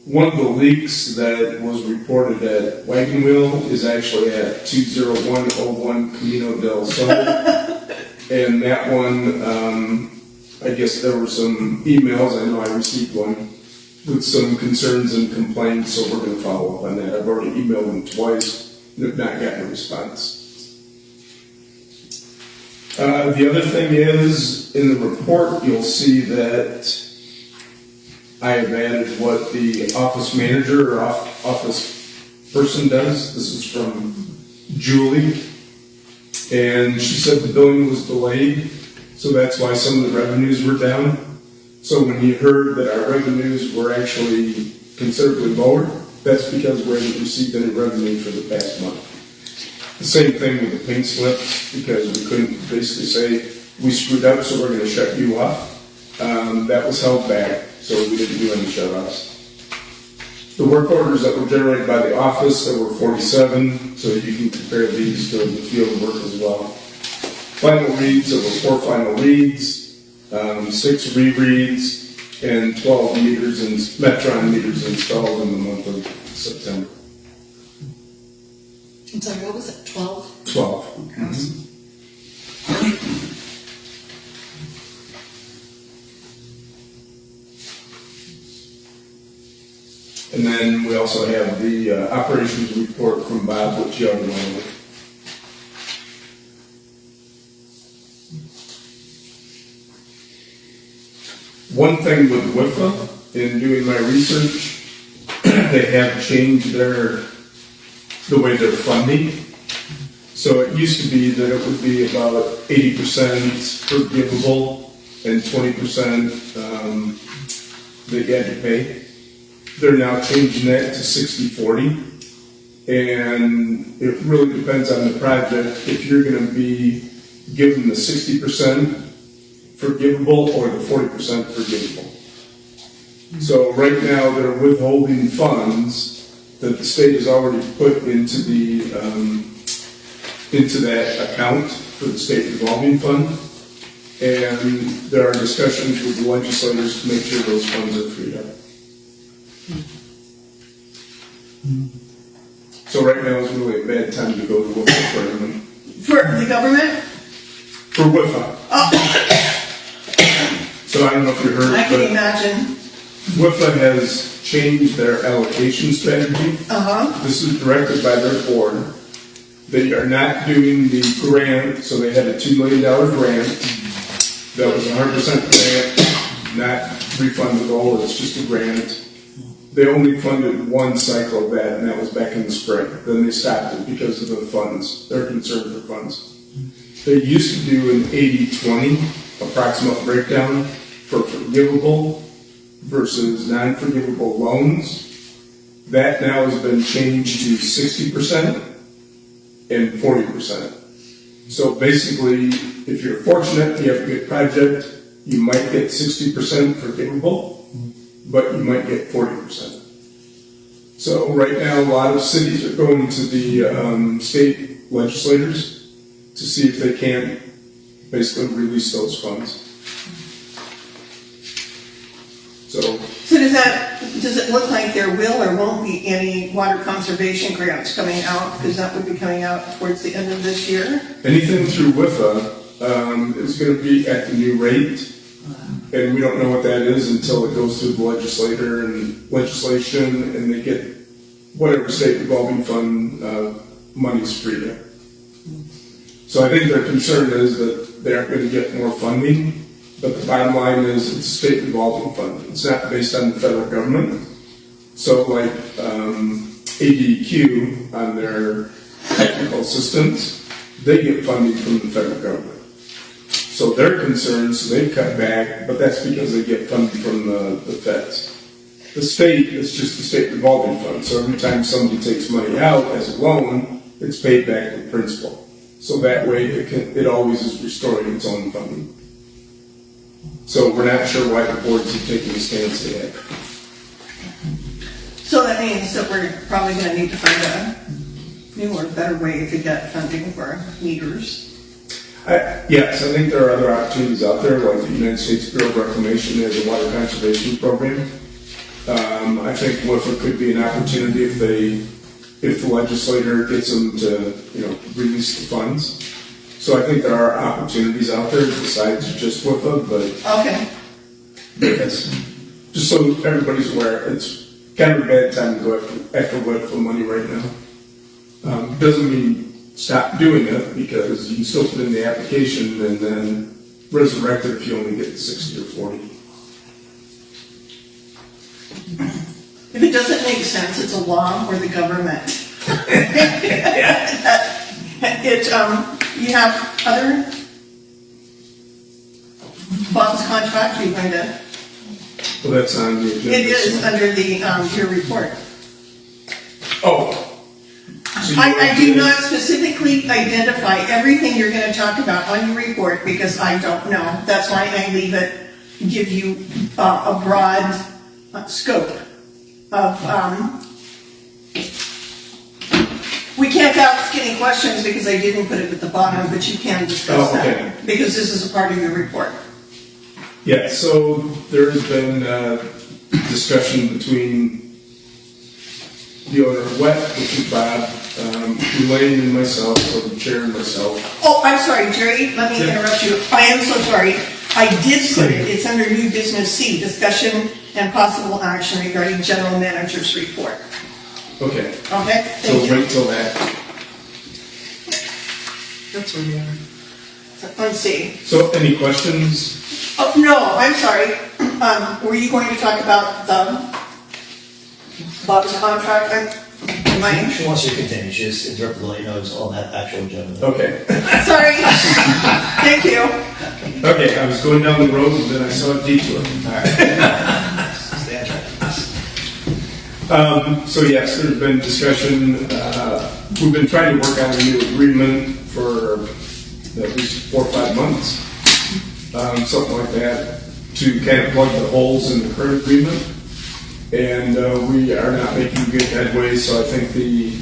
One of the leaks that was reported at Wagon Wheel is actually at 20101 Camino del Sol. And that one, I guess there were some emails, I know I received one, with some concerns and complaints, so we're going to follow up on that. I've already emailed them twice and have not gotten a response. The other thing is, in the report, you'll see that I have added what the office manager or office person does. This is from Julie. And she said the billing was delayed, so that's why some of the revenues were down. So when you heard that our revenues were actually considerably lower, that's because we haven't received any revenue for the past month. The same thing with the pink slips, because we couldn't basically say, we screwed up, so we're going to shut you off. That was held back, so we didn't do any shut-offs. The work orders that were generated by the office, there were 47, so you can compare these to the field work as well. Final reads, there were 4 final reads, 6 rereads, and 12 meters and Metron meters installed in the month of September. I'm sorry, what was it, 12? 12. And then we also have the operations report from Bob, which you already went over. One thing with WIFA, in doing my research, they have changed the way they're funding. So it used to be that it would be about 80% forgivable and 20% that you had to pay. They're now changing that to 60-40. And it really depends on the project if you're going to be given the 60% forgivable or the 40% forgivable. So right now they're withholding funds that the state has already put into that account for the state revolving fund, and there are discussions with the legislators to make sure those funds are freed up. So right now is really a bad time to go to WIFA for them. For the government? For WIFA. So I don't know if you heard, I can but imagine. WIFA has changed their allocation strategy. This is directed by their board. They are not doing the grant, so they had a $2 million grant. That was 100% grant, not refundable, it's just a grant. They only funded one cycle of that, and that was back in the spring. Then they stopped it because of the funds. They're concerned for funds. They used to do an 80-20 approximate breakdown for forgivable versus non-forgivable loans. That now has been changed to 60% and 40%. So basically, if you're fortunate, you have a good project, you might get 60% forgivable, but you might get 40%. So right now, a lot of cities are going to the state legislators to see if they can basically release those funds. So does it look like there will or won't be any water conservation grants coming out? Because that would be coming out towards the end of this year. anything through WIFA is going to be at the new rate. And we don't know what that is until it goes through the legislature and legislation, and they get whatever state revolving fund money's freed up. So I think their concern is that they aren't going to get more funding, but the bottom line is it's a state revolving fund. It's not based on the federal government. So like ADQ on their technical assistance, they get funding from the federal government. So they're concerned, so they've cut back, but that's because they get funding from the feds. The state is just the state revolving fund, so every time somebody takes money out as a loan, it's paid back to the principal. So that way it always is restoring its own funding. So we're not sure why the boards have taken the stance they have. So that means that we're probably going to need to find a newer, better way to get funding for meters. Yes, I think there are other opportunities out there, like the United States Bureau of Reclamation has a water conservation program. I think WIFA could be an opportunity if the legislator gets them to, release the funds. So I think there are opportunities out there besides just WIFA, but okay. Yes, just so everybody's aware, it's kind of a bad time to go after WIFA money right now. Doesn't mean stop doing it, because you can still put in the application and then resurrect it if you only get the 60 or 40. If it doesn't make sense, it's a law or the government. You have other Bob's contract, you're going to? Well, that's on the agenda. It is under the, your report. Oh. So I do not specifically identify everything you're going to talk about on your report because I don't know. That's why I leave it, give you a broad scope of, we can't ask any questions because I didn't put it at the bottom, but you can discuss that because this is a part of your report. Yeah, so there has been discussion between the owner of WET, which is Bob, Elaine and myself, so the chair and myself. Oh, I'm sorry, Jerry, let me interrupt you. I am so sorry. I did put it, it's under new business C, discussion and possible action regarding general manager's report. Okay. Okay, So thank you. wait till that. That's where we are. Let's see. So any questions? Oh, no, I'm sorry. Were you going to talk about the Bob's contract? She wants you to continue, she just interrupted to let you know it's on that actual agenda. Okay. Sorry. Thank you. Okay, I was going down the road and then I saw a detour. Stay on track. So yes, there's been discussion. We've been trying to work on a new agreement for at least 4 or 5 months, something like that, to kind of plug the holes in the current agreement. And we are not making good headway, so I think the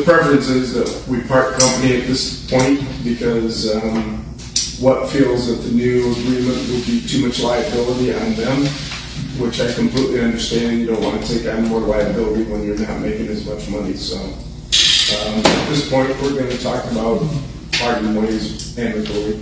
preference is that we part company at this point because what feels that the new agreement will be too much liability on them which I completely understand. You don't want to take on more liability when you're not making as much money, so. At this point, we're going to talk about parting ways amicably.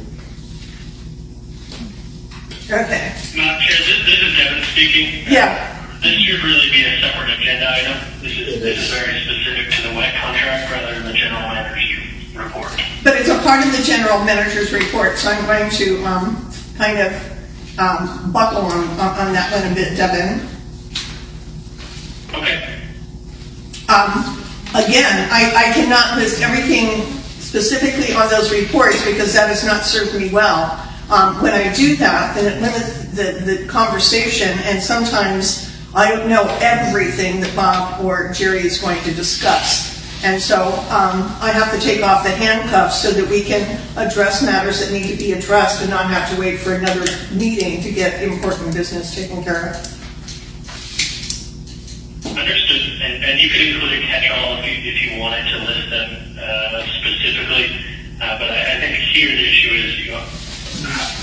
Okay. Madam Chair, this is Devin speaking. Yeah. This should really be a separate agenda item. This is very specific to the wet contract rather than the general manager's report. But it's a part of the general manager's report, so I'm going to kind of buckle on that one a bit, Devin. Okay. Again, I cannot list everything specifically on those reports because that has not served me well. When I do that, then it limits the conversation, and sometimes I don't know everything that Bob or Jerry is going to discuss. And so I have to take off the handcuffs so that we can address matters that need to be addressed and not have to wait for another meeting to get important business taken care of. Understood. And you could include a catch-all if you wanted to list them specifically. But I think here the issue is,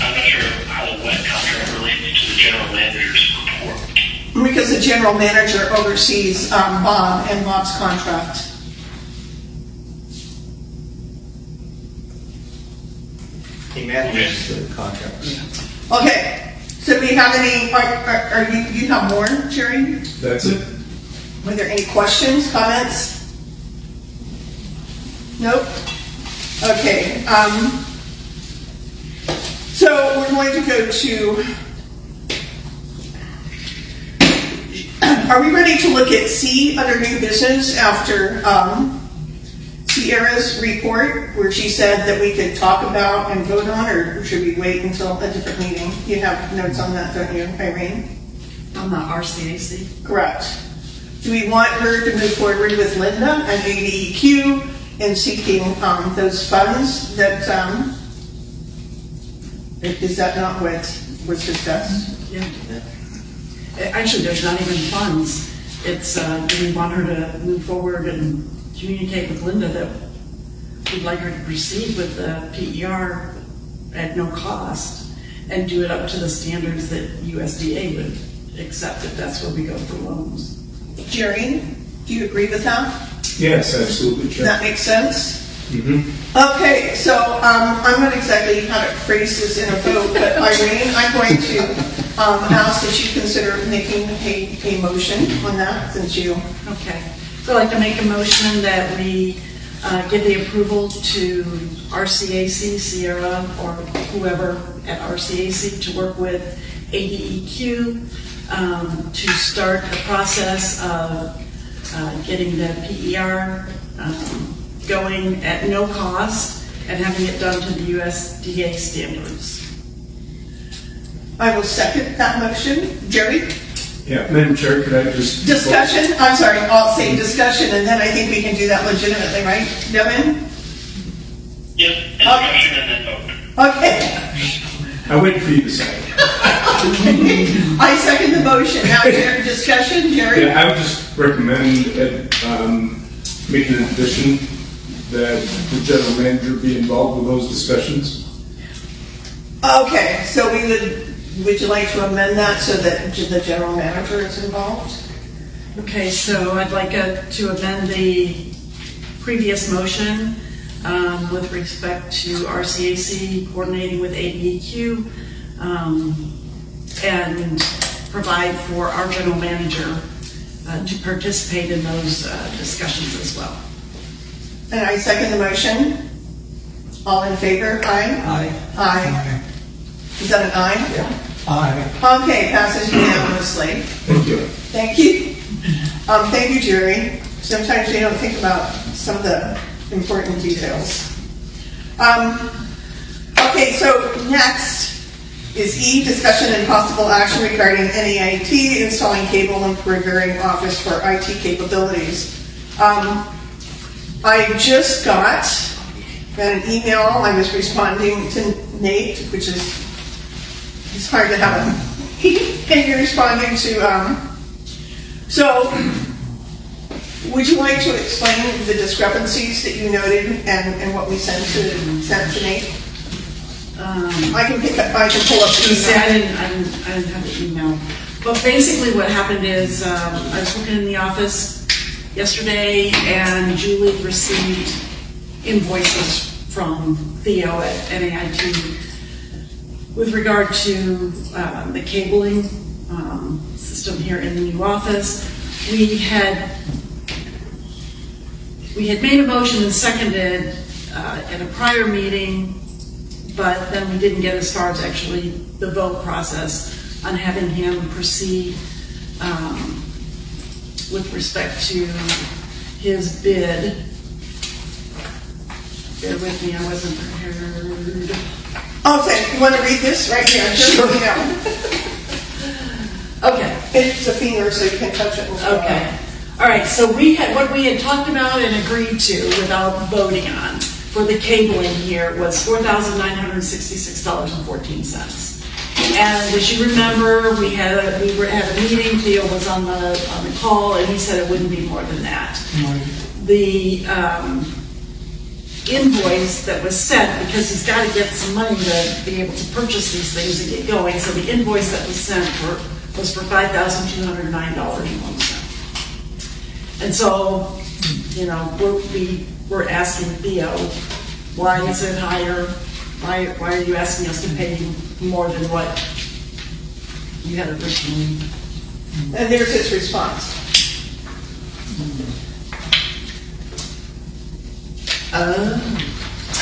I'm not sure how the wet contract relates to the general manager's report. Because the general manager oversees Bob and Bob's contract. He manages the contracts. Okay, so we have any, are you have more, Jerry? That's it. Were there any questions, comments? Nope. Okay, so we're going to go to, are we ready to look at C under new business after Sierra's report, where she said that we could talk about and vote on, or should we wait until a different meeting? You have notes on that, don't you, Irene? On the RCAC? Correct. Do we want her to move forward with Linda and ADEQ in seeking those funds that, is that not what was discussed? Yeah. Actually, there's not even funds. It's, do we want her to move forward and communicate with Linda that we'd like her to proceed with the PER at no cost and do it up to the standards that USDA would accept if that's where we go for loans. Jerry, do you agree with that? Yes, absolutely, Chair. That makes sense? Mm-hmm. Okay, so I'm not exactly how to phrase this in a vote, but Irene, I'm going to ask that you consider making a motion on that, since you... Okay. So I'd like to make a motion that we give the approval to RCAC, Sierra, or whoever at RCAC to work with ADEQ to start the process of getting the PER going at no cost and having it done to the USDA standards. I will second that motion. Jerry? Yeah, Madam Chair, could I just... Discussion? I'm sorry, I'll say discussion, and then I think we can do that legitimately, right? Devin? Yep, discussion and then vote. Okay. I wait for you to say. I second the motion. Now, discussion, Jerry? Yeah, I would just recommend making an addition that the general manager be involved with those discussions. Okay, so would you like to amend that so that the general manager is involved? Okay, so I'd like to amend the previous motion with respect to RCAC coordinating with ADEQ and provide for our general manager to participate in those discussions as well. And I second the motion. All in favor? Aye? Aye. Aye. Is that an aye? Yeah. Aye. Okay, passes unanimously. Thank you. Thank you. Thank you, Jerry. Sometimes we don't think about some of the important details. Okay, so next is E, discussion and possible action regarding NEIT, installing cable and preparing office for IT capabilities. I just got an email. I was responding to Nate, which is, it's hard to have him. And you're responding to, so would you like to explain the discrepancies that you noted and what we sent to Nate? I can pull up the email. I didn't have the email. But basically what happened is, I was working in the office yesterday and Julie received invoices from Theo at NAIT with regard to the cabling system here in the new office. We had made a motion and seconded at a prior meeting, but then we didn't get as far as actually the vote process on having him proceed with respect to his bid. Bear with me, I wasn't prepared. Okay, you want to read this right here? Just so you know. Okay. It's a finger, so you can touch it. Okay. All right, so what we had talked about and agreed to without voting on for the cabling here was $4,966.14. And as you remember, we had a meeting, Theo was on the call, and he said it wouldn't be more than that. The invoice that was sent, because he's got to get some money to be able to purchase these things and get going, so the invoice that was sent was for $5,209.01. And so, you know, we're asking Theo, why is it higher? Why are you asking us to pay more than what you had originally? And there's his response.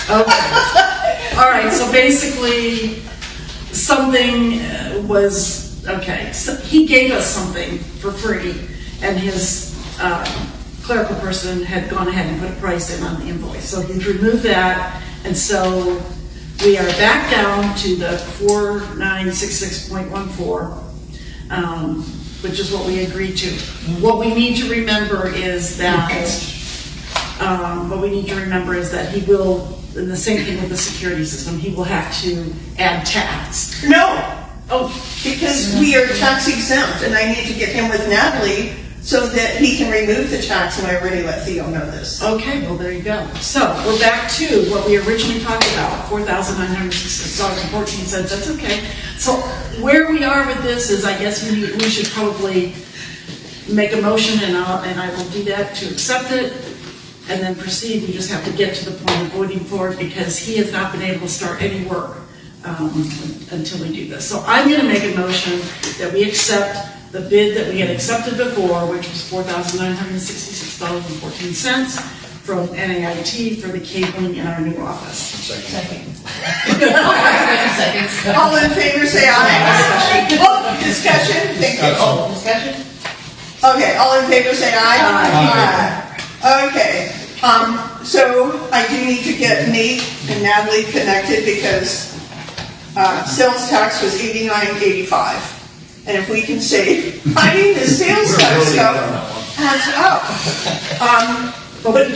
Okay. All right, so basically something was, okay, so he gave us something for free, and his clerical person had gone ahead and put a price in on the invoice. So he's removed that, and so we are back down to the 4966.14, which is what we agreed to. What we need to remember is that he will, and the same thing with the security system, he will have to add tax. No. Oh, because we are tax exempt, and I need to get him with Natalie so that he can remove the tax, and I already let Theo know this. Okay, well, there you go. So we're back to what we originally talked about, $4,966.14. That's okay. So where we are with this is, I guess we should probably make a motion, and I will do that to accept it, and then proceed. We just have to get to the point of voting for it because he has not been able to start any work until we do this. So I'm going to make a motion that we accept the bid that we had accepted before, which was $4,966.14 from NAIT for the cabling in our new office. Second. All in favor, say aye. Oh, discussion? Thank you. Oh, discussion? Okay, all in favor, say aye. Aye. Okay, so I do need to get Nate and Natalie connected because sales tax was $89.85. And if we can save, I mean, the sales tax stuff adds up. But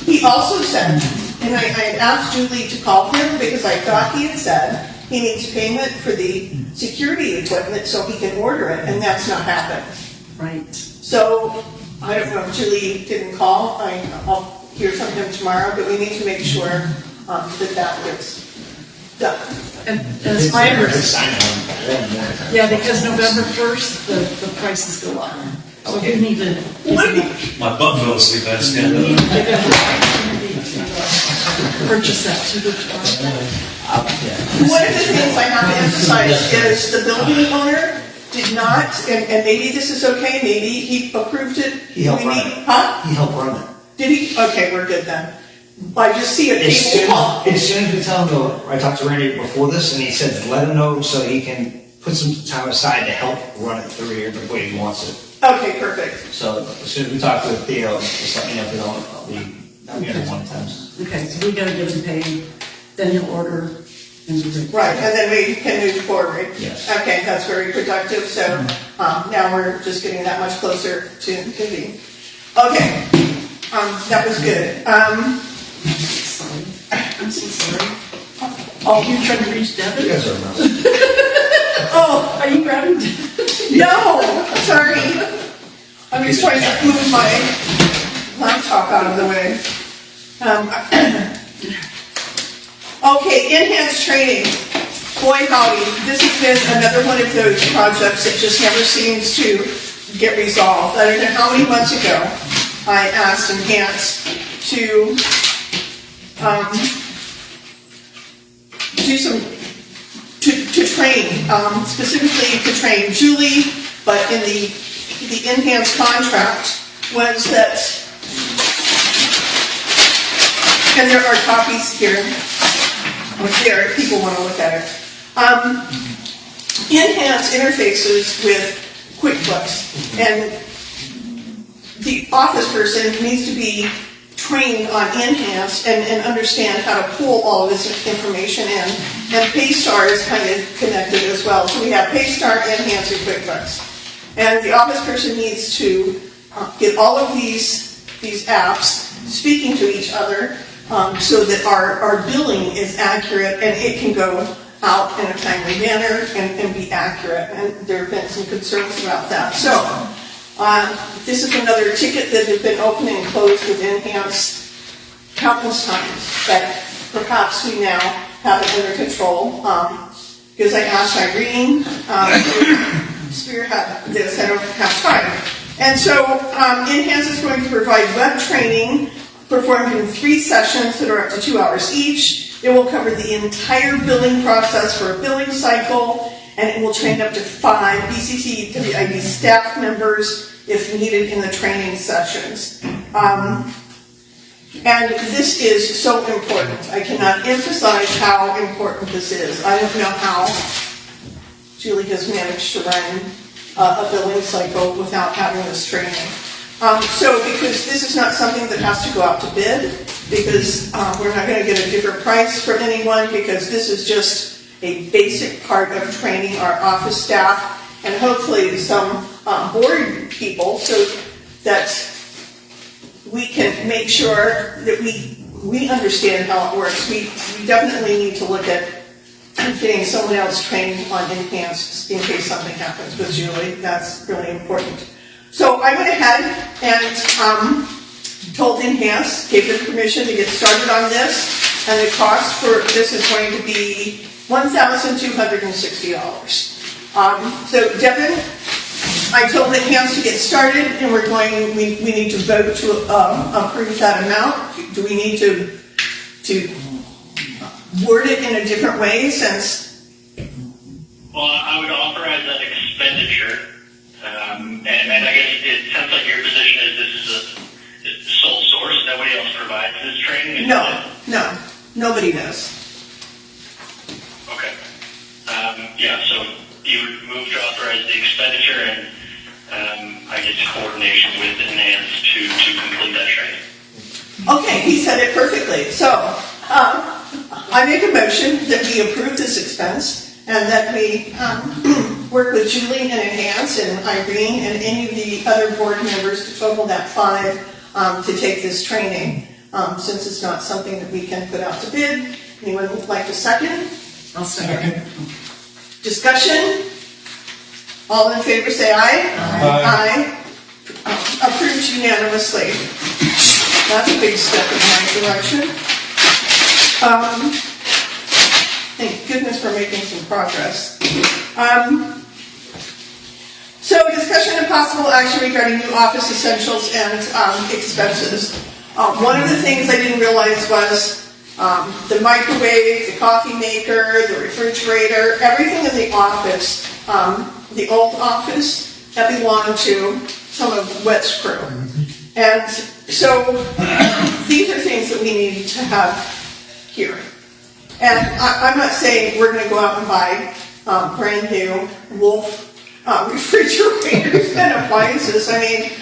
he also said, and I asked Julie to call him because I thought he had said he needs payment for the security equipment so he can order it, and that's not happened. Right. So, I don't know if Julie didn't call, I'll hear from him tomorrow, but we need to make sure that gets done. And as my yeah, because November 1st, the prices go up. So we need to. My butt fell asleep, I had to stand up. Purchase that too. One of the things I have to emphasize is the building owner did not, and maybe this is okay, maybe he approved it. He helped run it. Huh? He helped run it. Did he? Okay, we're good then. I just see a As table. soon as we tell him, I talked to Randy before this, and he said, let him know so he can put some time aside to help run it through here the way he wants it. Okay, perfect. So as soon as we talk to Theo, just let me know if we don't, I'll be here one time. Okay, so we gotta get him paid, then he'll order. Right, and then we can move forward. Yes. Okay, that's very productive, so now we're just getting that much closer to being. Okay, that was good. Sorry, I'm so sorry. Oh, you're trying to reach Devin? You guys are nuts. Oh, Are you grabbing? no, sorry. I'm just trying to move my laptop out of the way. Okay, enhanced training. boy howdy, this has been another one of those projects that just never seems to get resolved. I don't know how many months ago I asked Enhance to do some, to train, specifically to train Julie, but in the Enhance contract was that, and there are copies here, which there, if people want to look at it. Enhance interfaces with QuickBooks, and the office person needs to be trained on Enhance and understand how to pull all of this information in. And Paystar is kind of connected as well. So we have Paystar, Enhance, and QuickBooks. And the office person needs to get all of these apps speaking to each other so that our billing is accurate and it can go out in a timely manner and be accurate. And there have been some concerns about that. So this is another ticket that has been opened and closed with Enhance countless times, but perhaps we now have it under control. Because I asked Irene to spearhead this, I don't have time. And so Enhance is going to provide web training performed in 3 sessions that are up to 2 hours each. It will cover the entire billing process for a billing cycle, and it will train up to 5 BCCWID staff members if needed in the training sessions. And this is so important. I cannot emphasize how important this is. I don't know how Julie has managed to run a billing cycle without having this training. So because this is not something that has to go out to bid, because we're not going to get a different price from anyone, because this is just a basic part of training our office staff and hopefully some board people, so that we can make sure that we understand how it works. We definitely need to look at getting someone else trained on Enhance in case something happens with Julie. That's really important. So I went ahead and told Enhance, gave them permission to get started on this, and the cost for this is going to be $1,260. So Devin, I told Enhance to get started, and we need to vote to approve that amount. Do we need to word it in a different way since? Well, I would authorize that expenditure. And I guess it sounds like your position is this is a sole source. Nobody else provides this training? No, nobody does. Okay. Yeah, so you would move to authorize the expenditure and I guess coordination with Enhance to complete that training. Okay, he said it perfectly. So I make a motion that we approve this expense and that we work with Julie and Enhance and Irene and any of the other board members to total that 5 to take this training, since it's not something that we can put out to bid. Anyone would like to second? I'll second. Discussion? All in favor say aye. Aye. Approved unanimously. That's a big step in the right direction. Thank goodness we're making some progress. So discussion and possible action regarding new office essentials and expenses. One of the things I didn't realize was the microwave, the coffee maker, the refrigerator, everything in the office, the old office, that belonged to some of WET's crew. And so these are things that we need to have here. And I'm not saying we're going to go out and buy brand new Wolf refrigerators and appliances. I mean,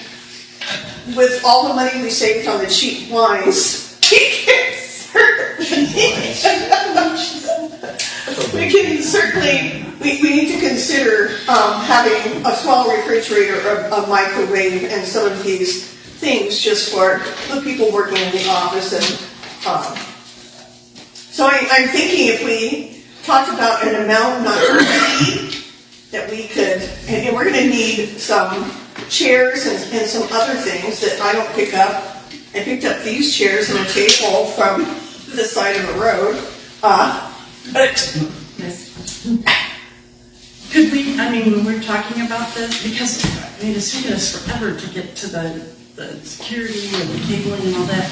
with all the money we saved on the cheap wines, we need to consider having a small refrigerator, a microwave, and some of these things just for the people working in the office. And so I'm thinking if we talked about an amount not to exceed, that we could, and we're going to need some chairs and some other things that I don't pick up. I picked up these chairs and a table from the side of the road, but Could we, I mean, when we're talking about this, because, I mean, it's taken us forever to get to the security and the cabling and all that.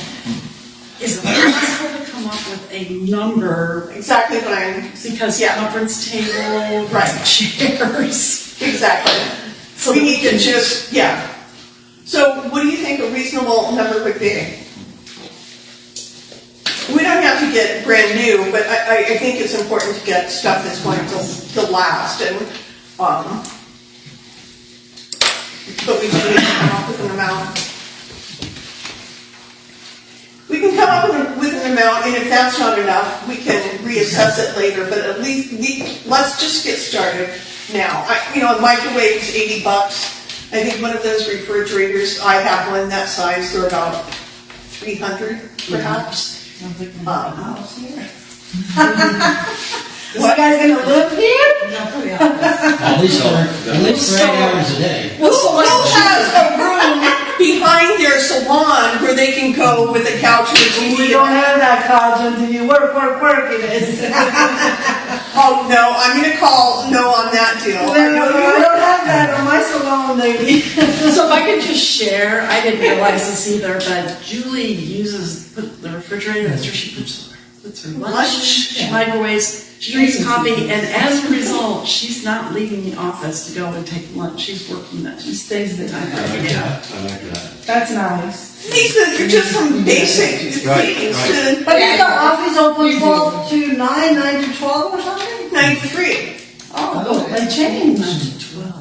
Is it possible to come up with a number? Exactly what I'm, Because conference table, Right. chairs. exactly. So We that need to just, yeah. So what do you think a reasonable number would be? We don't have to get brand new, but I think it's important to get stuff that's going to last and, but we can come up with an amount. We can come up with an amount, and if that's not enough, we can reassess it later, but at least, let's just get started now. A microwave's $80. I think one of those refrigerators, I have one that size, they're about 300 perhaps. Is you guys gonna live here? At least for 8 hours a day. Who has a room behind their salon where they can go with a couch or a TV? We don't have that couch until you work, it is. Oh, no, I'm gonna call no on that deal. No, I don't have that on my salon, lady. So if I could just share, I didn't realize this either, but Julie uses the refrigerator, that's where she puts her lunch, she microwaves, she drinks coffee, and as a result, she's not leaving the office to go and take lunch, she's working that, she stays there. I like that. That's nice. These are just some basic things. But is the office open 12 to 9, 9 to 12 or something? 9 to 3. Oh, they changed. 9 to 12.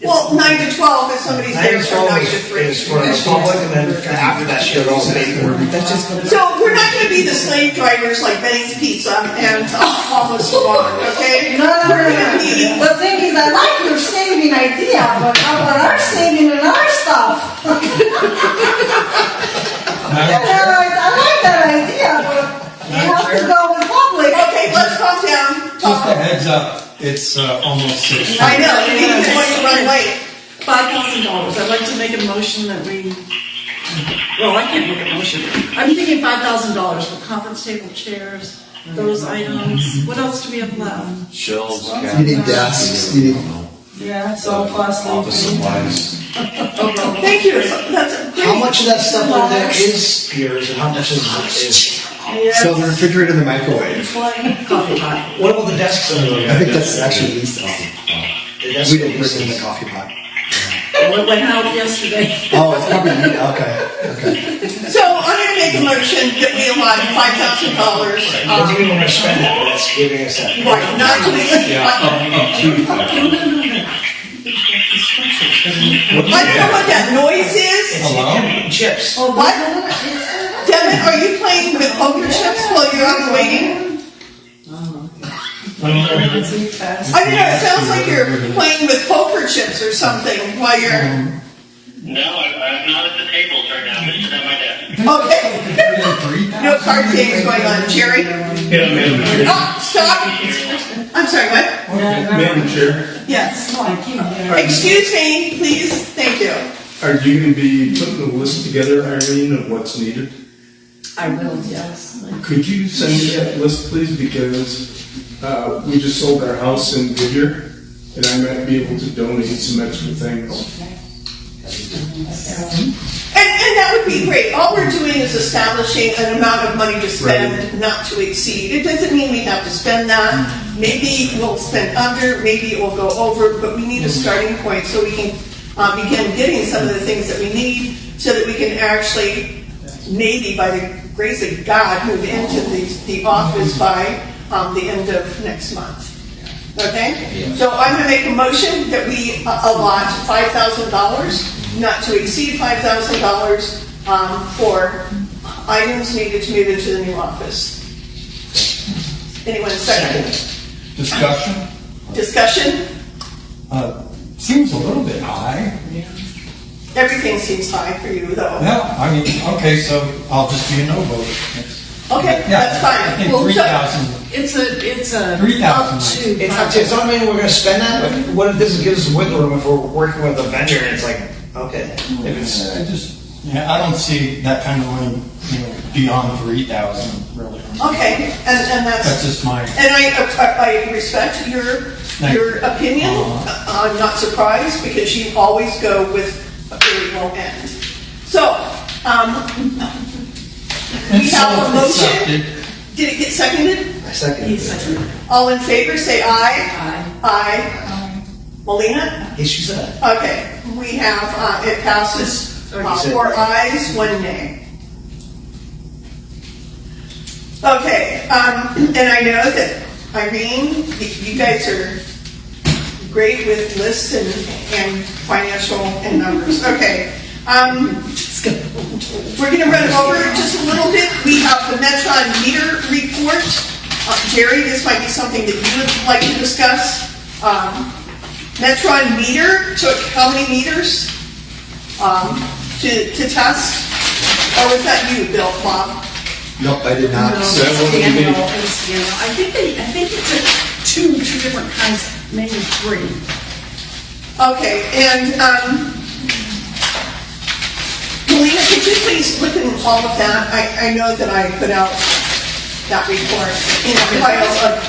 Well, 9 to 12 if somebody's 9 there to from 12 9 to 3. is for the public, and then after that, she'll all pay for it. So we're not gonna be the slave drivers like Benny's Pizza and almost gone, okay? No. We're gonna be, The thing is, I like your saving idea, but how about our saving and our stuff? I like that idea, but you have to go with public. okay, let's calm down. Just a heads up, it's almost 6. I know, you need to run late. $5,000, I'd like to make a motion that we, well, I can't make a motion. I'm thinking $5,000 for conference table chairs, those items. What else do we have left? Shelves, You need desks, you need, Yeah, it's all fast. office supplies. Thank you, that's great. How much of that stuff in there is yours, and how much is so the refrigerator and the microwave. Coffee pot. what about the desks in there? I think that's actually least. The desks We didn't bring in the coffee pot. It went out yesterday. Oh, it's probably, okay. So I'm gonna make a motion that we allot $5,000. What do you want to spend it, that's giving us that? Right, not to exceed. Yeah, up to 5. I don't know what that noise is. Hello? Chips. What? Devin, are you playing with poker chips while you're out waiting? I don't know, it sounds like you're playing with poker chips or something while you're... No, I'm not at the tables right now, I'm just at my desk. Okay. No card games going on, Jerry? Yeah, Madam Chair. Oh, stop! I'm sorry, what? Madam Chair, Yes. Excuse me, please, thank you. are you gonna be putting the list together, Irene, of what's needed? I will, yes. Could you send me that list, please, because we just sold our house in Goodyear, and I might be able to donate some extra things. And that would be great. All we're doing is establishing an amount of money to spend, not to exceed. It doesn't mean we have to spend that. Maybe we'll spend under, maybe it will go over, but we need a starting point so we can begin getting some of the things that we need so that we can actually, maybe by the grace of God, move into the office by the end of next month. Okay? So I'm going to make a motion that we allot $5,000, not to exceed $5,000 for items needed to move into the new office. Anyone second? Discussion? Discussion? Seems a little bit high. Everything seems high for you, though. No, I mean, okay, so I'll just be a no vote. Okay, Yeah, that's fine. I think Well, so- 3,000. It's a 3,000. up to. It's not meaning we're gonna spend that, but what if this gives us wiggle room if we're working with a vendor and it's like, okay, if it's. Yeah, I don't see that kind of money, beyond 3,000, really. Okay, and That's just my. And I respect your opinion. I'm not surprised because you always go with a very low end. So, we have a motion. Did it get seconded? I second it. All in favor, say aye. Aye. Melina? Yes, she said. Okay, we have, it passes 4 ayes, 1 nay. Okay, and I know that Irene, you guys are great with lists and financial and numbers. Okay, we're going to run over just a little bit. We have the Metron meter report. Jerry, this might be something that you would like to discuss. Metron meter took how many meters to test? Or was that you, Bill, Bob? Nope, I did not. No, Daniel. I think it took two different kinds, maybe 3. Okay, and Melina, could you please look at all of that? I know that I put out that report in a pile of,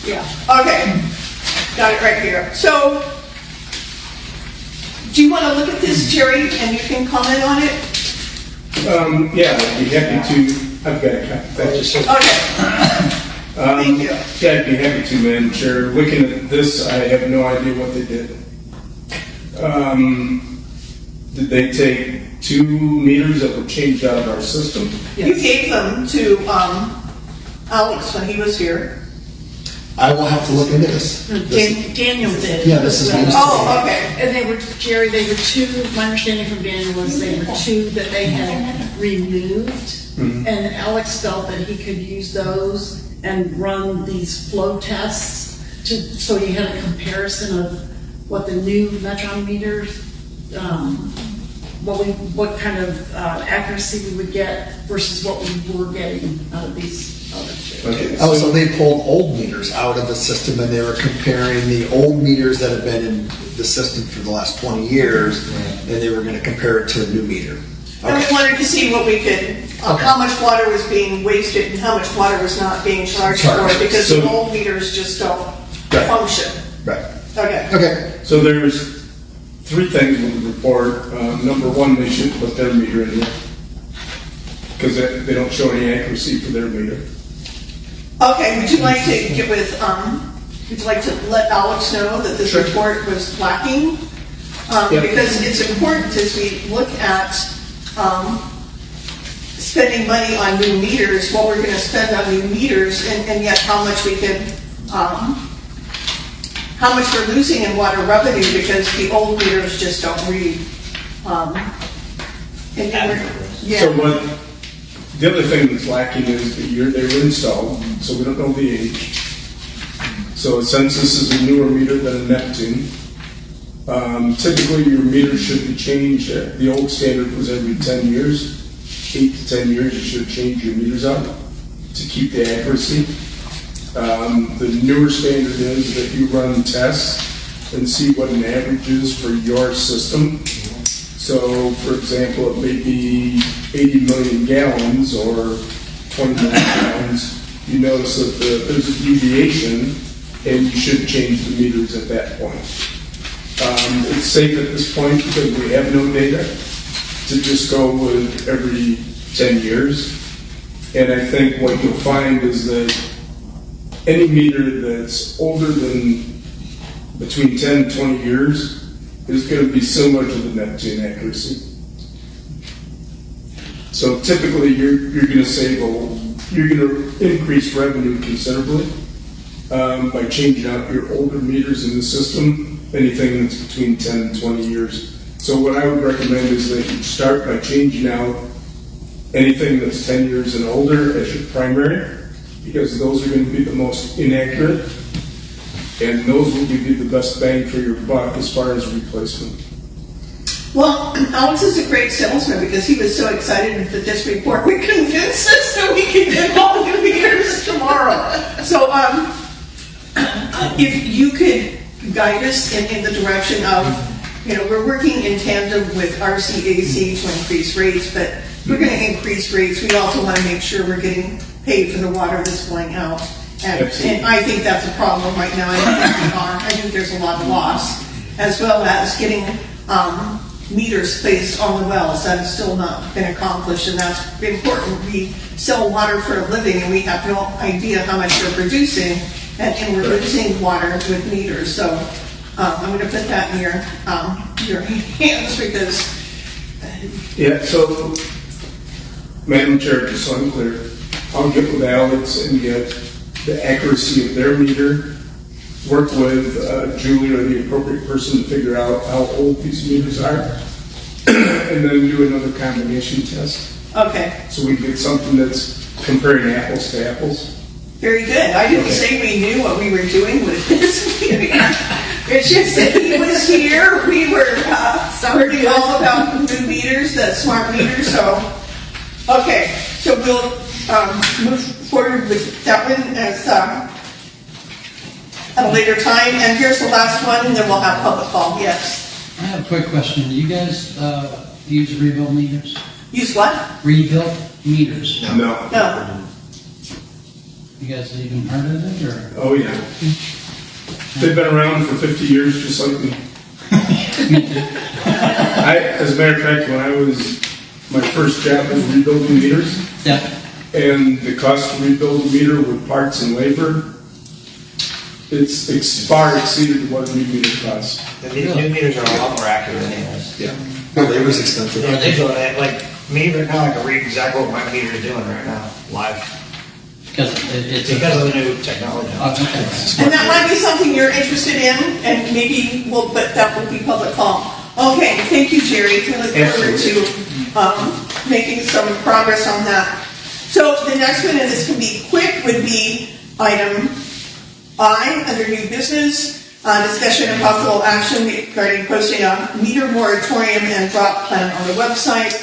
yeah, okay, got it right here. So, do you want to look at this, Jerry, and you can comment on it? Yeah, I'd be happy to. I've got a copy. Okay. Thank you. Yeah, I'd be happy to, Madam Chair. Looking at this, I have no idea what they did. Did they take 2 meters that were changed out of our system? You gave them to Alex when he was here. I will have to look into this. Daniel did. Yeah, this is news to me. Oh, okay. And they were 2, my understanding from Daniel was they were 2 that they had removed. Mm-hmm. And Alex felt that he could use those and run these flow tests so he had a comparison of what the new Metron meters, what kind of accuracy we would get versus what we were getting out of these other 2. Okay. Oh, so they pulled old meters out of the system and they were comparing the old meters that have been in the system for the last 20 years, and they were going to compare it to a new meter. Okay. And we wanted to see what we could, how much water was being wasted and how much water was not being charged for, because the old meters just don't function. Right. Okay. Okay. So there's 3 things with the report. Number 1, they should put their meter in there because they don't show any accuracy for their meter. Okay, would you like to get with, would you like to let Alex know that this report was lacking? Because it's important as we look at spending money on new meters, what we're going to spend on new meters, and yet how much we can, how much we're losing in water revenue because the old meters just don't read. So what? The other thing that's lacking is the year they were installed, so we don't know the age. So since this is a newer meter than a Neptune, typically your meter should be changed. The old standard was every 10 years. 8 to 10 years you should change your meters out to keep the accuracy. The newer standard is that you run tests and see what an average is for your system. So, for example, it may be 80 million gallons or 20 million gallons. You notice that there's a deviation, and you should change the meters at that point. It's safe at this point because we have no data to just go with every 10 years. And I think what you'll find is that any meter that's older than between 10 and 20 years is going to be similar to the Neptune accuracy. So typically you're going to save, you're going to increase revenue considerably by changing out your older meters in the system, anything that's between 10 and 20 years. So what I would recommend is that you start by changing out anything that's 10 years and older as your primary, because those are going to be the most inaccurate, and those will give you the best bang for your buck as far as replacement. Well, Alex is a great salesman because he was so excited that this report would convince us that we can get all new meters tomorrow. So, if you could guide us in the direction of we're working in tandem with RCAC to increase rates, but if we're gonna increase rates, we also wanna make sure we're getting paid for the water that's going out. And I think that's a problem right now. I don't think we are. I think there's a lot of loss, as well as getting meters placed on the wells. That has still not been accomplished, and that's important. We sell water for a living, and we have no idea how much we're producing, and we're losing water with meters. So I'm going to put that in your hands because. Yeah. So, Madam Chair, just so I'm clear, I'll get with Alex and get the accuracy of their meter. Work with Julie or the appropriate person to figure out how old these meters are, and then do another combination test. Okay. So we get something that's comparing apples to apples. Very good. I didn't say we knew what we were doing with this meeting. It's just that he was here. We were learning all about new meters, the smart meters. So, okay. So we'll move forward with that one as at a later time. And here's the last one, and then we'll have public call. Yes. I have a quick question. Do you guys use rebuild meters? Use what? Rebuilt meters? No. No. You guys even heard of it, or? Oh yeah. They've been around for 50 years, just like me. As a matter of fact, when I was, my first job was rebuilding meters. Yeah. And the cost to rebuild a meter with parts and labor, it's far exceeded what a new meter costs. The new meters are a lot more accurate anyways. Yeah. No, labor's expensive. Yeah, they do it, like, me right now, I can read exactly what my meter is doing right now, live. Because it's Because of the new technology. Okay. And that might be something you're interested in, and maybe but that will be public call. Okay, thank you, Jerry. We look forward to making some progress on that. So the next one, and this can be quick, would be item I, under new business, discussion and possible action regarding posting a meter moratorium and drop plan on the website.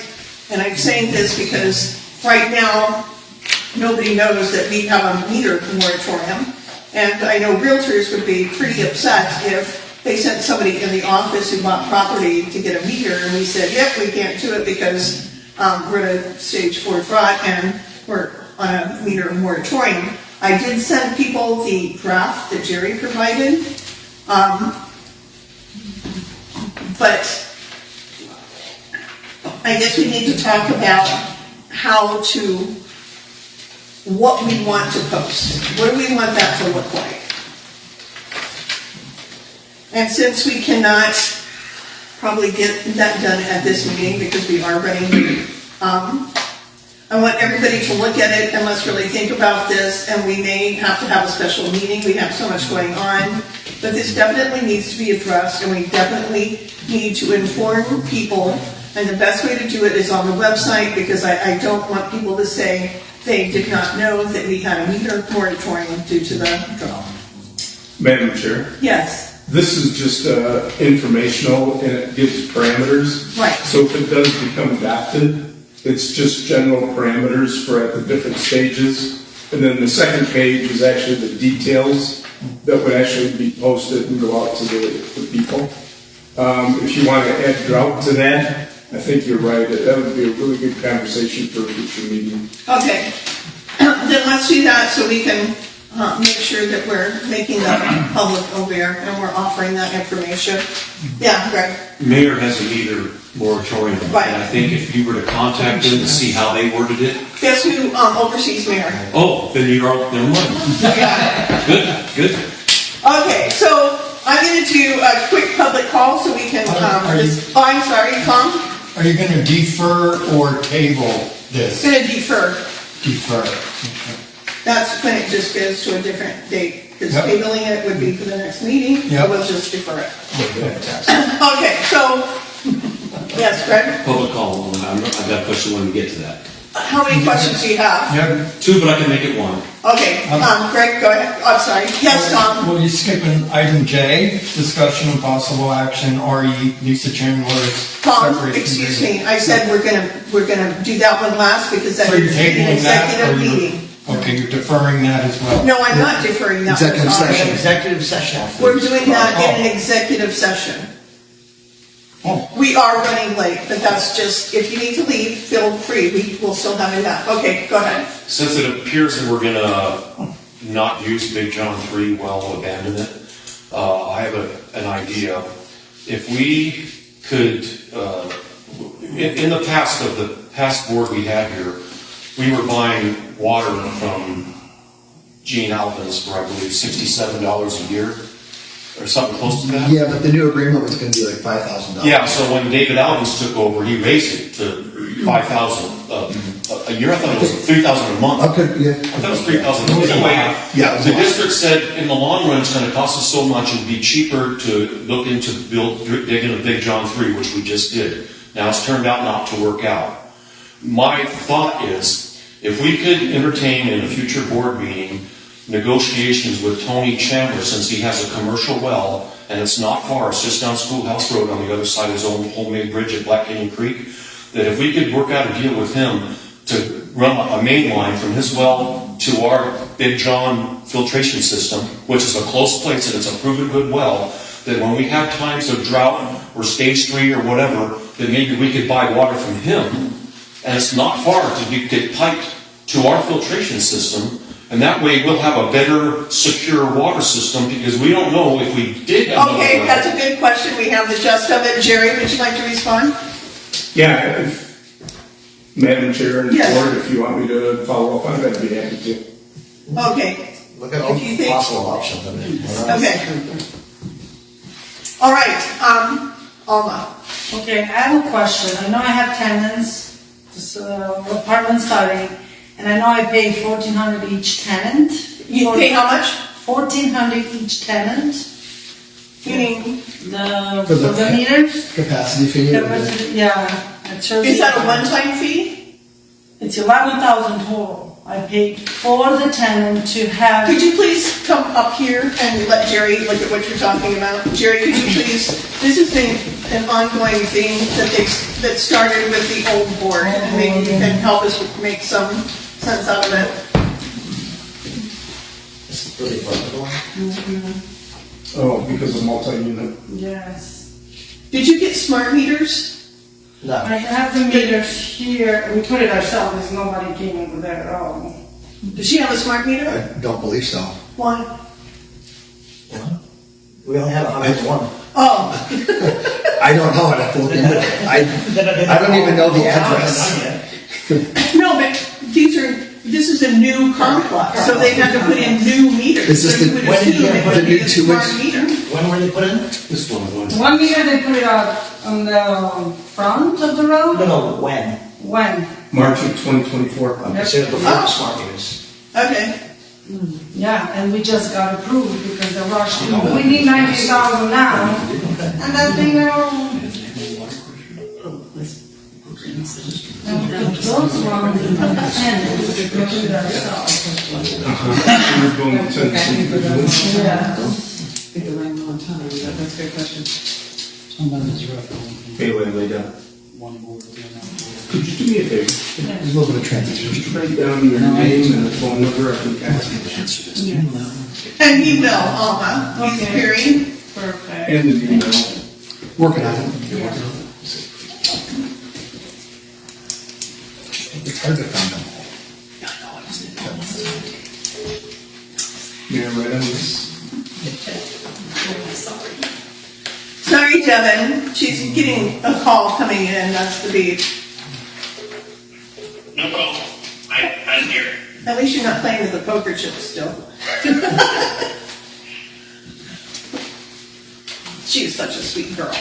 And I'm saying this because right now, nobody knows that we have a meter moratorium. And I know realtors would be pretty upset if they sent somebody in the office who bought property to get a meter, and we said, yep, we can't do it because we're at a stage 4 drought and we're on a meter moratorium. I did send people the draft that Jerry provided, but I guess we need to talk about what we want to post. What do we want that to look like? And since we cannot probably get that done at this meeting because we are running, I want everybody to look at it and let's really think about this, and we may have to have a special meeting. We have so much going on, but this definitely needs to be addressed, and we definitely need to inform people, and the best way to do it is on the website, because I don't want people to say they did not know that we had a meter moratorium due to the drought. Madam Chair? Yes. This is just informational, and it gives parameters. Right. So if it does become adopted, it's just general parameters for at the different stages. And then the second page is actually the details that would actually be posted and go out to the people. If you want to add drought to that, I think you're right. That would be a really good conversation for a future meeting. Okay. Then let's do that so we can make sure that we're making the public aware and we're offering that information. Yeah, Greg. Mayor has a meter moratorium, Right. and I think if you were to contact them to see how they worded it. Guess who oversees mayor? Oh, then you're all, never mind. Good. Okay, so I'm going to do a quick public call so we can. I'm sorry, Tom. Are you gonna defer or table this? Going to defer. Defer. That's when it just goes to a different date. Because Yep. tabling it would be for the next meeting. Yep. So we'll just defer it. Okay, so yes, Greg. Public call, I've got a question when we get to that. How many questions do you have? Yeah. 2, but I can make it 1. Okay, Greg, go ahead. I'm sorry. Yes, Tom. Well, you're skipping item J, discussion and possible action, RE, Lisa Chandler's. Tom, separation excuse agreement. me. I said we're gonna do that one last because that So you're is an tabling that, executive or meeting. Okay, you're deferring that as well? No, I'm not deferring that. Executive one. session. Executive session. We're doing that in an executive session. We are running late, but that's just, if you need to leave, feel free, we will still have enough. Okay, go ahead. Since it appears that we're gonna not use Big John 3, well, abandon it, I have an idea. If we could, in the past, of the past board we had here, we were buying water from Gene Alvin's for, I believe, $67 a year, or something close to that. Yeah, but the new agreement was gonna be like $5,000. Yeah, so when David Alvin's took over, he raised it to $5,000 a year. I thought it was $3,000 a month. Okay, yeah. I thought it was $3,000. Anyway, Yeah. the district said in the long run it's going to cost us so much, it'd be cheaper to look into digging a Big John 3, which we just did. Now it's turned out not to work out. My thought is, if we could entertain in a future board meeting negotiations with Tony Chandler, since he has a commercial well, and it's not far, it's just down Schoolhouse Road on the other side of his own homemade bridge at Black Canyon Creek, that if we could work out a deal with him to run a main line from his well to our Big John filtration system, which is a close place and it's a proven good well, that when we have times of drought or stage 3 or whatever, that maybe we could buy water from him, and it's not far to get piped to our filtration system. And that way we'll have a better, secure water system, because we don't know if we did another Okay, well. that's a good question, we have the gist of it. Jerry, would you like to respond? Yeah, if Madam Chair and Yes. Board, if you want me to follow up on it, I'd be happy to. Okay, Look at all If you the think- possible options. I mean, okay. All right, Alma. Okay, I have a question. I know I have tenants, this apartment starting, and I know I pay $1,400 each tenant. You pay how much? $1,400 each tenant. Meaning, For the meters? Capacity fee. Yeah. is that a one-time fee? It's 11,000 total. I paid for the tenant to have. Could you please come up here and let Jerry look at what you're talking about? Jerry, could you please, this has been an ongoing thing that started with the old board, and maybe you can help us make some sense out of it. It's really flexible. Oh, because of multi-unit. Yes. Did you get smart meters? No. I have the meters here. We put it ourselves. Nobody came over there at all. Does she have a smart meter? I don't believe so. Why? We only have 101. Oh. I don't know, I'd have to look into it. I don't even know the address. No, but this is a new complex, so they had to put in new meters. Is this So you would assume it would be a smart meter. When were they put in? This one. One meter they put it out on the front of the road. No, when? When? March of 2024. Okay, so before the smart meters. Okay. Yeah, and we just got approved because the rush. We need 90,000 now, and that thing those ones in the end, we do it ourselves. We're going to Tennessee. Yeah. That's a good question. Sometimes it's rough. Hey, lay down. One board will be on that board. Could you do me a favor? There's a little bit of transition. Just write down your name and a phone number, I can ask you. And he will, Alma. He's hearing. Perfect. And the email. Working on it. It's hard to find them. May I write on this? Sorry, Devin. She's getting a call coming in. That's the beep. No problem. I'm here. At least you're not playing with the poker chips still. She is such a sweet girl.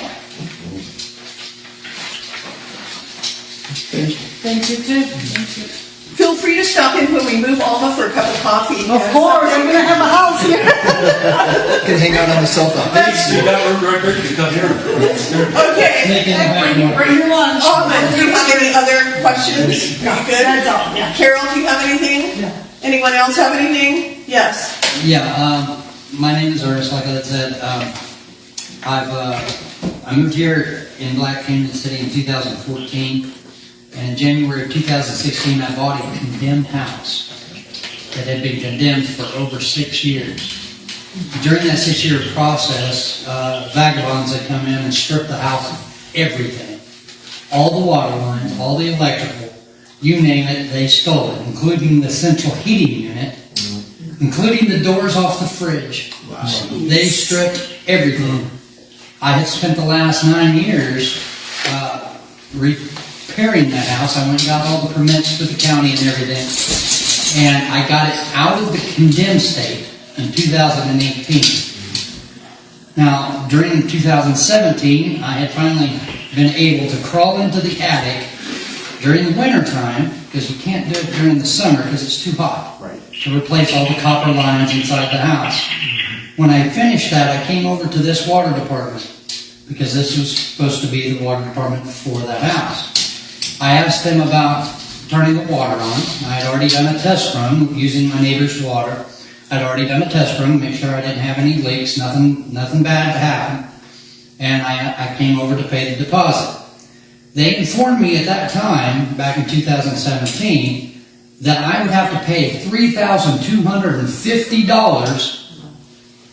Thank you. Thank you too. Thank you. Feel free to stop in when we move Alma for a cup of coffee. Of course, I'm gonna have a house here. Can hang out on the sofa. You got ready to come here. Okay. Making it back more. Bring your lunch. Alma, do you have any other questions? You good? That's all, yeah. Carol, do you have anything? Yeah. Anyone else have anything? Yes. Yeah, my name is Ernest, like I said. I moved here in Black Canyon City in 2014. And in January of 2016, I bought a condemned house that had been condemned for over 6 years. During that 6-year process, vagabonds had come in and stripped the house everything. All the water lines, all the electrical, you name it, they stole it, including the central heating unit, including the doors off the fridge. They stripped everything. I had spent the last 9 years repairing that house. I went and got all the permits for the county and everything. And I got it out of the condemned state in 2018. Now, during 2017, I had finally been able to crawl into the attic during the winter time, because you can't do it during the summer because it's too hot, to replace all the copper lines inside the house. When I finished that, I came over to this water department, because this was supposed to be the water department for that house. I asked them about turning the water on. I had already done a test run using my neighbor's water. I'd already done a test run, make sure I didn't have any leaks, nothing bad to happen. And I came over to pay the deposit. They informed me at that time, back in 2017, that I would have to pay $3,250,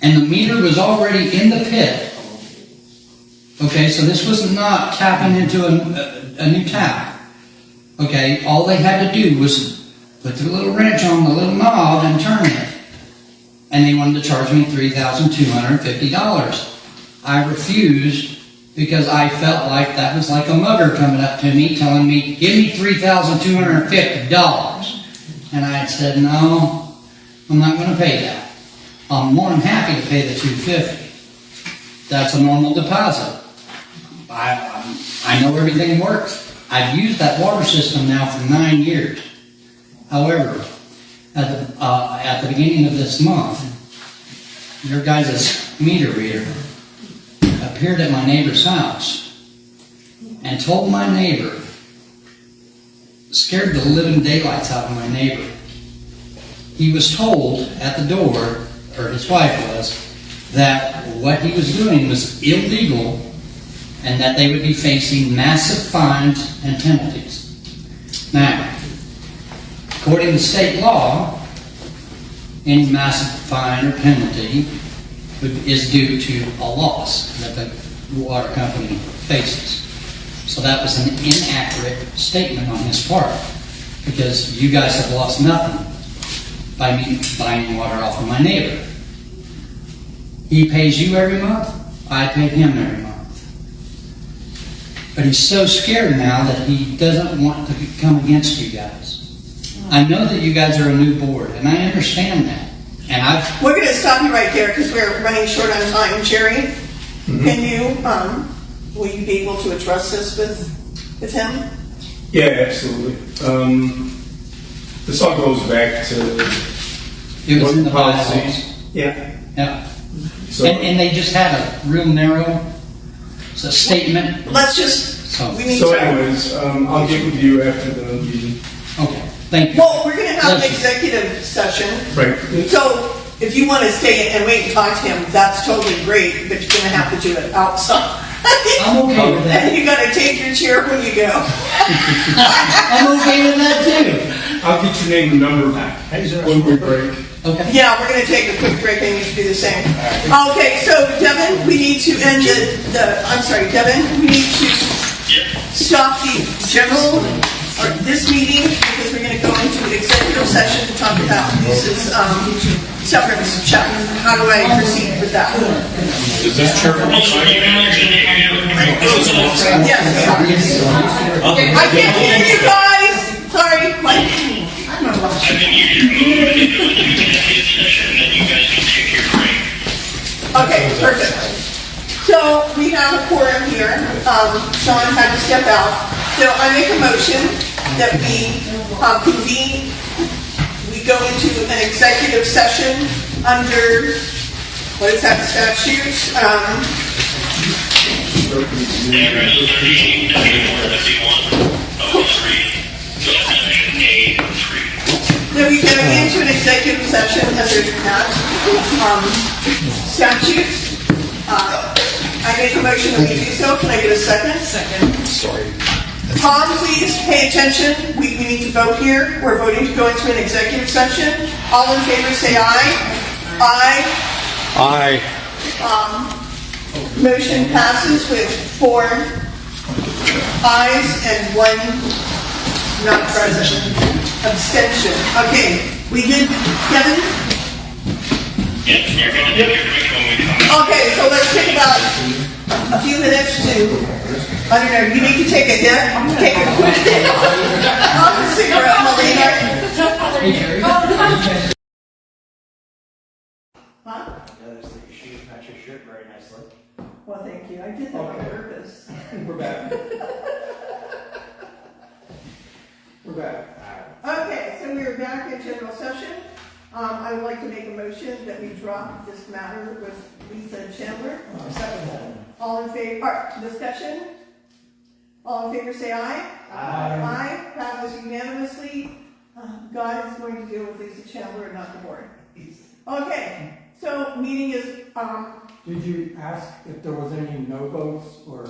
and the meter was already in the pit. Okay, so this was not tapping into a new tap. Okay, all they had to do was put the little wrench on the little knob and turn it. And they wanted to charge me $3,250. I refused, because I felt like that was like a mugger coming up to me telling me, give me $3,250. And I had said, no, I'm not going to pay that. I'm more than happy to pay the $250. That's a normal deposit. I know everything works. I've used that water system now for 9 years. However, at the beginning of this month, your guys' meter reader appeared at my neighbor's house and told my neighbor, scared the living daylights out of my neighbor. He was told at the door, or his wife was, that what he was doing was illegal and that they would be facing massive fines and penalties. Now, according to state law, any massive fine or penalty is due to a loss that the water company faces. So that was an inaccurate statement on his part, because you guys have lost nothing by me buying water off of my neighbor. He pays you every month, I pay him every month. But he's so scared now that he doesn't want to come against you guys. I know that you guys are a new board, and I understand that. And we're going to stop you right there because we're running short on time. Jerry, can you, will you be able to address this with him? Yeah, absolutely. This all goes back to it was in the policies. Yeah. Yeah. So, and they just had a real narrow statement. Let's just. Anyways, I'll get with you after the meeting. Okay. Thank you. Well, we're going to have an executive session. Right. So if you want to stay and wait and talk to him, that's totally great, but you're going to have to do it outside. I'm okay with that. And you got to take your chair when you go. I'm okay with that too. I'll get your name and number when we break. Okay. Yeah, we're going to take a quick break. I need to do the same. Okay, so Devin, we need to end Devin, we need to stop the general, or this meeting, because we're going to go into an executive session to talk about uses, severance check. How do I proceed with that? Is this chair for me? Yes. I can't hear you guys. Sorry. I'm not I think you should move into an executive session, and then you guys can take your break. Okay, perfect. So we have a quorum here. Sean had to step out. So I make a motion that we convene, we go into an executive session under, what is that statute? Section A 3. That we go into an executive session under that statute. I make a motion that we do so. Can I get a second? Second. Sorry. Tom, please pay attention. We need to vote here. We're voting to go into an executive session. All in favor say aye. Aye. Aye. Motion passes with 4 ayes and 1 not present. Abstention. Okay, we did, Kevin? Yes, you're gonna take your drink when we come. Okay, so let's take about a few minutes to, I don't know, you need to take a hit, take a quick hit off the cigarette, Melina. Huh? Notice that your shoes match your shirt very nicely. Well, thank you, I did that on purpose. We're back. We're back. Okay, so we are back in general session. I would like to make a motion that we drop this matter with Lisa Chandler. All in favor, discussion? All in favor say aye. Aye, passes unanimously. God is going to deal with Lisa Chandler and not the board. Okay, so meeting is, Did you ask if there was any no-votes or,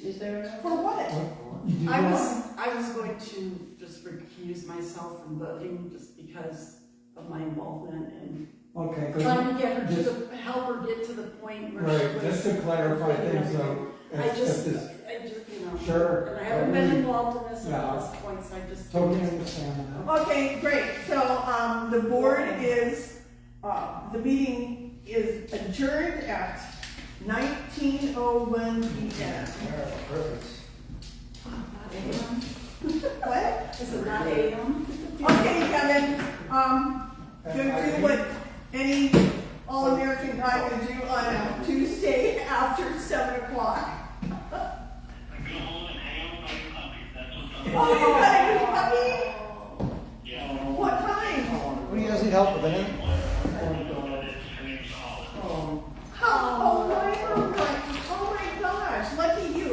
Is there a? for what? I was going to just recuse myself from voting just because of my involvement in okay. 'cause trying to get her just- to help her get to the point where she Right, was. just to clarify things, so. I just, you know. Sure. And I haven't been involved in this Yeah. at this point, so I just. Totally understand that. Okay, great. So, the board is, the meeting is adjourned at 19:01 p.m. What? Is it not AM? Okay, Kevin, go do what any all-American guy would do on a Tuesday after 7 o'clock. Go home and hang out with your puppies. That's what's up. Oh, you got a new puppy? Yeah. What kind? What do you guys need help with, anything? Her name's Olive. Oh my gosh, lucky you.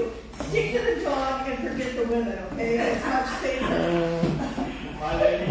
Stick to the dog and forget the women, okay? It's much safer. My lady,